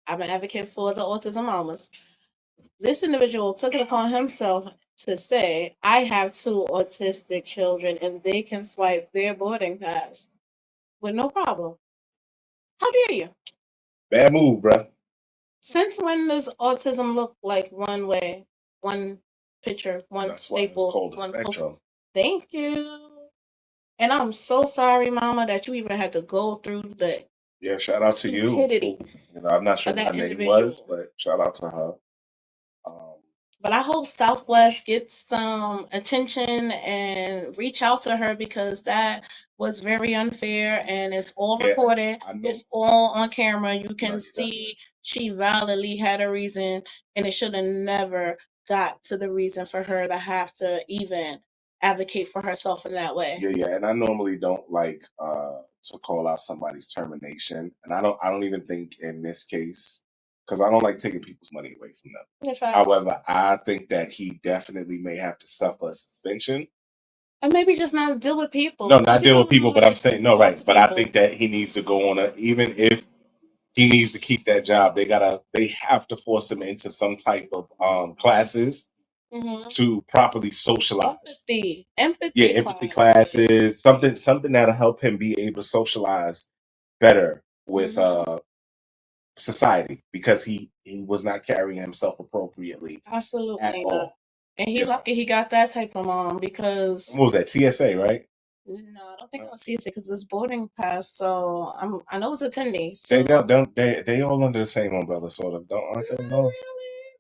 I'm an advocate for the autism mamas. This individual took it upon himself to say, I have two autistic children and they can swipe their boarding pass with no problem. How dare you? Bad move, bruh. Since when does autism look like one way, one picture, one That's staple, why it's called a one spectrum. Thank you. And I'm so sorry, Mama, that you even had to go through the shout out to you. stupidity. You know, I'm not sure what her name was, but shout out to her. But I hope Southwest gets some attention and reach out to her, because that was very unfair, and it's all recorded. It's all on camera. You can see she validly had a reason, and it should have never got to the reason for her to have to even advocate for herself in that way. Yeah, and I normally don't like to call out somebody's termination, and I don't even think in this case, because I don't like taking people's money away from them. However, I think that he definitely may have to suffer a suspension. And maybe just not deal with people. No, not deal with people, but I'm saying, no, right. But I think that he needs to go on even if he needs to keep that job, they have to force him into some type of classes to properly socialize. Empathy Empathy classes, something that'll help him be able to socialize better with society, because he was not carrying himself appropriately at Absolutely all. not. And he You know. lucky he got that type of mom, because What was that, TSA, right? no, I don't think I'll see it because it's boarding pass. So I know it's attending. They So don't they all under the same umbrella, sort of, don't, aren't they? not No. really,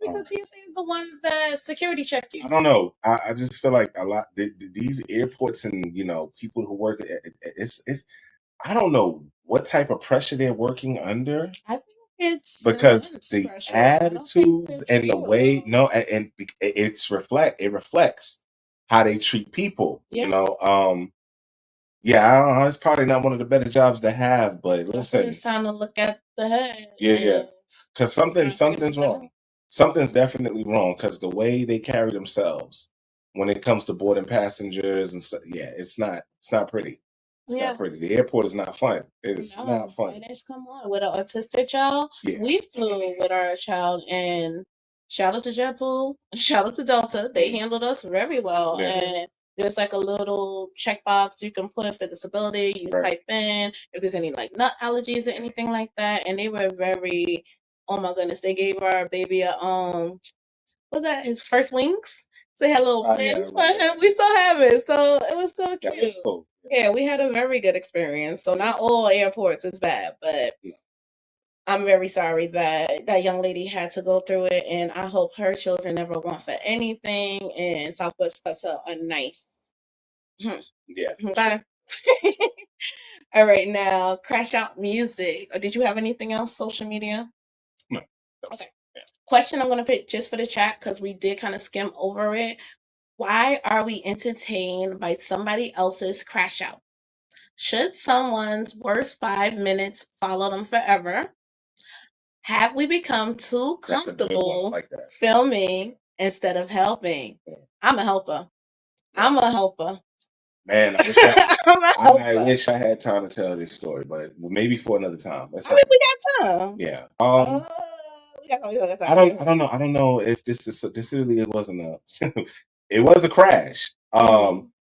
because TSA is the ones that security check you. I don't know. I just feel like a lot these airports and people who work it's I don't know what type of pressure they're working under, I think it's because immense the pressure. I don't think attitudes they're and the treating way well. it reflects how they treat people. Yeah. Yeah, I don't know. It's probably not one of the better jobs to have, but That's when listen, it's time to look at the head. yeah, and because try to figure something's something wrong. out. Something's definitely wrong, because the way they carry themselves when it comes to boarding passengers and stuff, yeah, it's not pretty. It's Yeah. not pretty. The airport is not fun. It is No, not fun. and it's come on with an autistic child. Yeah. We flew with our child, and shout out to JetBlue, shout out to Delta. They handled us very well. Yeah. And there's like a little checkbox you can put for disability. You Right. type in if there's any like nut allergies or anything like that. And they were very, oh my goodness, they gave our baby a was that his first wings? So they had a little Yeah, I pin for remember him. that. We still have it. So it was so That cute. was cool. Yeah, we had a very good experience. So not all airports is bad, but Yeah. I'm very sorry that that young lady had to go through it, and I hope her children never want for anything. And Southwest cuts her a nice. Yeah. Okay. All right, now crash out music. Or did you have anything else? Social media. No. Okay. Question I'm gonna pick just for the chat because we did kind of skim over it. Why are we entertained by somebody else's crash out? Should someone's worst 5 minutes follow them forever? Have we become too That's a good one. I comfortable like that. filming instead of helping? Yeah. I'm a helper. I'm a helper. Man, I I'm a helper. wish I had time to tell this story, but maybe for another time. I mean, we got time. Yeah. We got time. We got time. I don't know if this really it wasn't a it was a crash.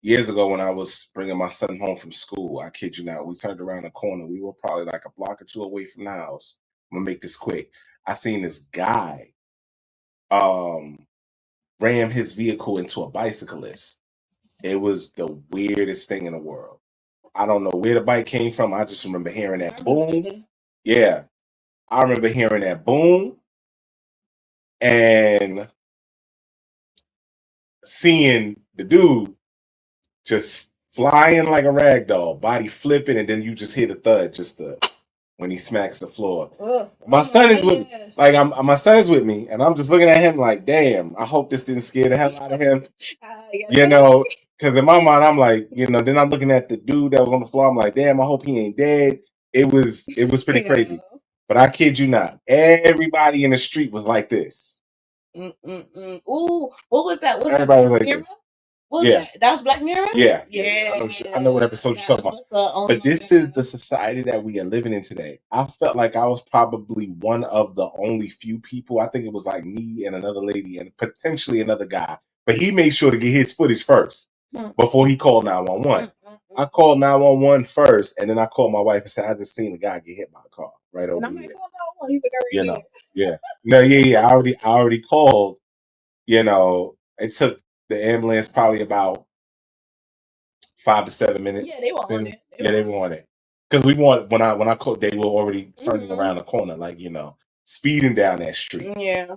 Years ago when I was bringing my son home from school, I kid you not, we turned around the corner. We were probably like a block or two away from the house. I'm gonna make this quick. I seen this guy ram his vehicle into a bicyclist. It was the weirdest thing in the world. I don't know where the bike came from. I just remember hearing I that remember boom. that. Yeah. I remember hearing that boom and seeing the dude just flying like a rag doll, body flipping, and then you just hear the thud when he smacks the floor. Ugh. My Oh son my is with goodness. my son is with me, and I'm just looking at him like, damn, I hope this didn't scare the hell out of him. Because in my mind, I'm like, then I'm looking at the dude that was on the floor. I'm like, damn, I hope he ain't dead. It was pretty crazy. But I kid you not, everybody in the street was like this. Ooh, what was that? Was Everybody that was like Black Mirror? this. What was that? That was Black Mirror? Yeah. Yeah. I know what episode you're talking about. But this is the society that we are living in today. I felt like I was probably one of the only few people. I think it was like me and another lady and potentially another guy. But he made sure to get his footage first before he called 911. I called 911 first, and then I called my wife and said, I just seen a guy get hit by a car right over here. He's like, Yeah. No, yeah. I already called. It took the ambulance probably about 5 to 7 minutes. Yeah, they were on it. They were on it. Because when I called, they were already turning around the corner, like, speeding down that street. Yeah.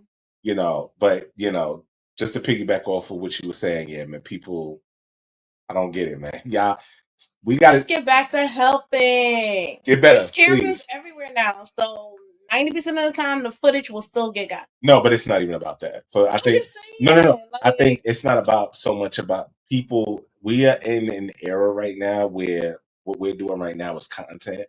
But just to piggyback off of what you were saying, yeah, man, people, I don't get it, man. Yeah, let's get back to helping. Get better. There's cameras everywhere now, so 90% of the time the footage will still get got. No, but it's not even about that. So I think no. I think it's not about so much about people. We are in an era right now where what we're doing right now is content.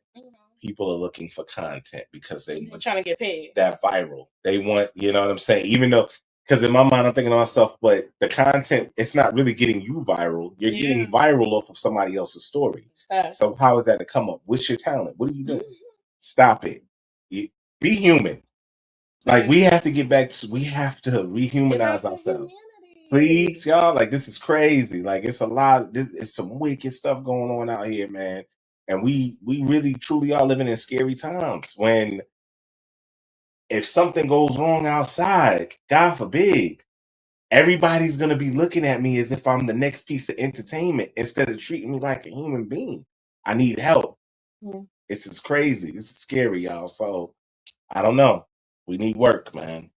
People are looking for content because they're trying to get paid. That viral. They want, you know what I'm saying? Even though, because in my mind, I'm thinking to myself, but the content, it's not really getting you viral. You're getting viral off of somebody else's story. So how is that to come up? What's your talent? What are you doing? Stop it. Be human. Like we have to get back to, we have to rehumanize ourselves. Please, y'all. Like, this is crazy. Like, it's a lot. It's some wicked stuff going on out here, man. And we really truly are living in scary times. When if something goes wrong outside, God forbid, everybody's gonna be looking at me as if I'm the next piece of entertainment instead of treating me like a human being. I need help. Yeah. This is crazy. This is scary, y'all. So I don't know. We need work, man.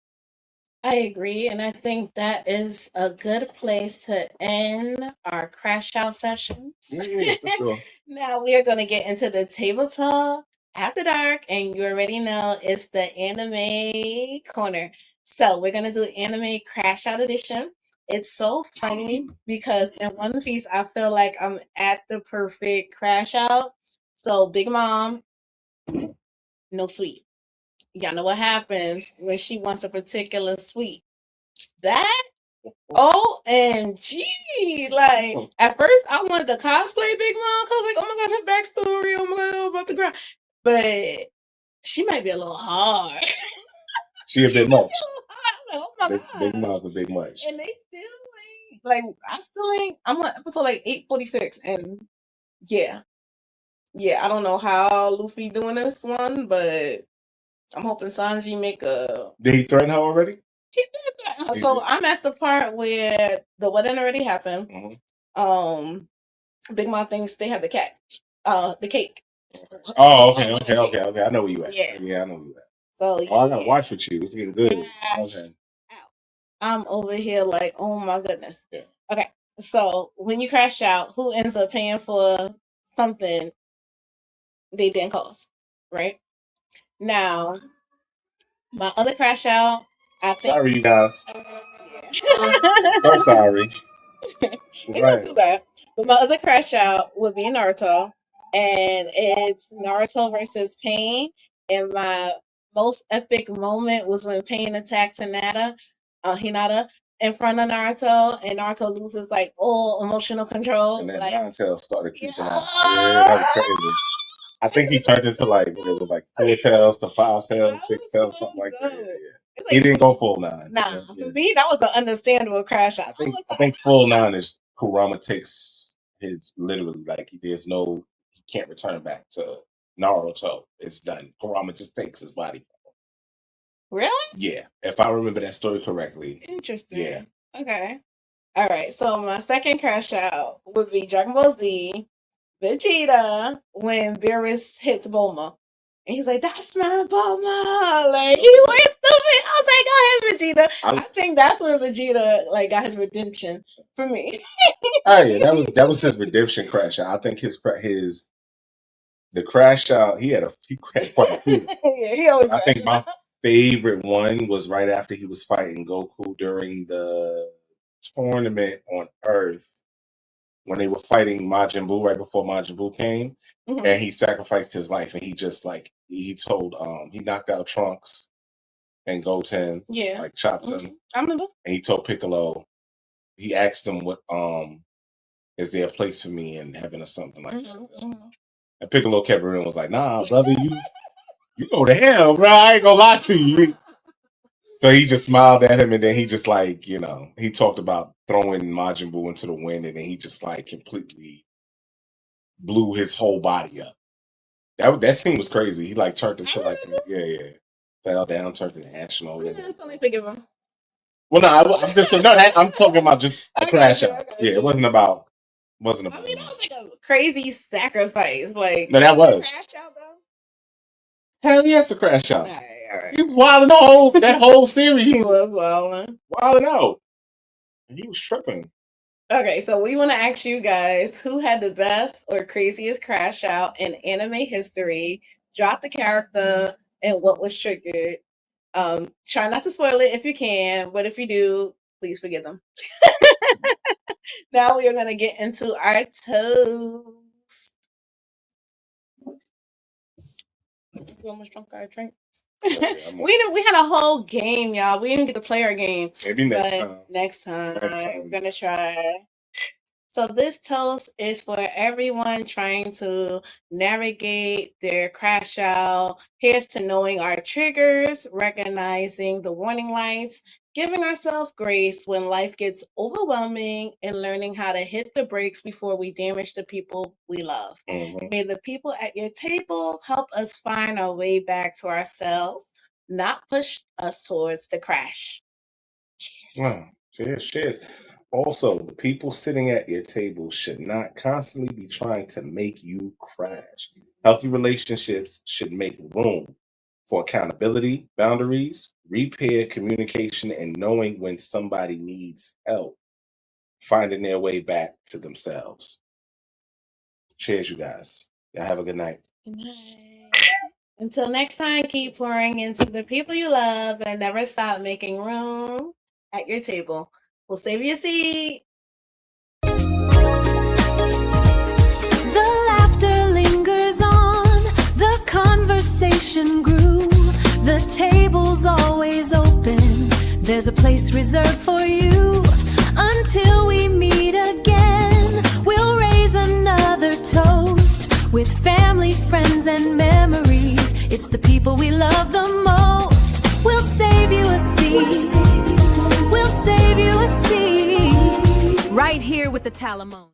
I agree, and I think that is a good place to end our crash out sessions. Yeah, for sure. Now we are going to get into the table talk after dark, and you already know it's the anime corner. So we're going to do anime crash out edition. It's so funny because in One Piece, I feel like I'm at the perfect crash out. So Big Mom, no sweet. Y'all know what happens when she wants a particular sweet. That OMG. Like at first I wanted to cosplay Big Mom because like, oh my god, her backstory, oh my god, I'm about to cry. But she might be a little hard. She a bit much. Oh my Big god. Mom's a big much. And they still ain't like I still ain't I'm on episode like 846 and yeah. Yeah, I don't know how Luffy doing this one, but I'm hoping Sanji make a Did he threaten her already? He did threaten her. So I'm at the part where the wedding already happened. Mhm. Big Mom thinks they have the cake. Oh, okay. I know where you at. Yeah. Yeah, I know where you at. So I gotta watch with you. It's getting good. Okay. I'm over here like, oh my goodness. Yeah. Okay. So when you crash out, who ends up paying for something they didn't cause? Right? Now, my other crash out, I think. Sorry, you guys. Yeah. So sorry. It's not too bad. But my other crash out would be Naruto. And it's Naruto versus Pain. And my most epic moment was when Pain attacks Hinata in front of Naruto, and Naruto loses like all emotional control. And then like, Nine Tails started keeping out. Yeah, that was crazy. I think he turned into like it was like 4 tails to 5 tails, 6 tails, something like that. Yeah. Like he didn't go full 9. Nah, for me that was an understandable crash out. I think full 9 is Kurama takes his literally like he can't return back to Naruto. It's done. Kurama just takes his body. Really? Yeah, if I remember that story correctly. Interesting. Yeah. Okay. All right. So my second crash out would be Dragon Ball Z, Vegeta when Beerus hits Bulma. And he's like, that's my Bulma. Like, he was stupid. I was like, go ahead, Vegeta. I think that's when Vegeta like got his redemption for me. Oh yeah, that was his redemption crash out. I think the crash out, he crashed quite a few. Yeah, he always I think my favorite one was right after he was fighting Goku during the tournament on Earth when they were fighting Majin Buu right before Majin Buu came, and he sacrificed his life, and he just like he told he knocked out Trunks and Goten, like chopped them. I remember. And he told Piccolo, he asked him what is there a place for me in heaven or something like that. And Piccolo kept it real and was like, nah, brother, you go to hell, bro. I ain't gonna lie to you. So he just smiled at him, and then he just like, he talked about throwing Majin Buu into the wind, and then he just like completely blew his whole body up. That scene was crazy. He like turned into like fell down, turned into ash and all that. That's only forgive him. Well, no, I'm talking about just a crash out. Yeah, it wasn't about. I mean, that was like a crazy sacrifice. Like no, that was. Crash out though. Hell yes, a crash out. All right. He was wilding that whole series. He was wilding out. He was tripping. Okay, so we want to ask you guys who had the best or craziest crash out in anime history. Drop the character and what was triggered. Try not to spoil it if you can, but if you do, please forgive them. Now we are gonna get into our toast. You almost drunk our drink. We had a whole game, y'all. We didn't get to play our game. Maybe next time. We're gonna try. So this toast is for everyone trying to navigate their crash out. Here's to knowing our triggers, recognizing the warning lights, Giving ourselves grace when life gets overwhelming and learning how to hit the brakes before we damage the people we love. May the people at your table help us find our way back to ourselves, not push us towards the crash. Cheers. Wow. Cheers, cheers. Also, the people sitting at your table should not constantly be trying to make you crash. Healthy relationships should make room for accountability, boundaries, repair, communication, and knowing when somebody needs help, finding their way back to themselves. Cheers, you guys. Y'all have a good night. Good night. Until next time, keep pouring into the people you love and never stop making room at your table. We'll save you a seat. The laughter lingers on, the conversation grew, the table's always open, there's a place reserved for you. Until we meet again, we'll raise another toast with family, friends, and memories. It's the people we love the most. We'll save you a seat. We'll save you a seat. Right here with the Talamone.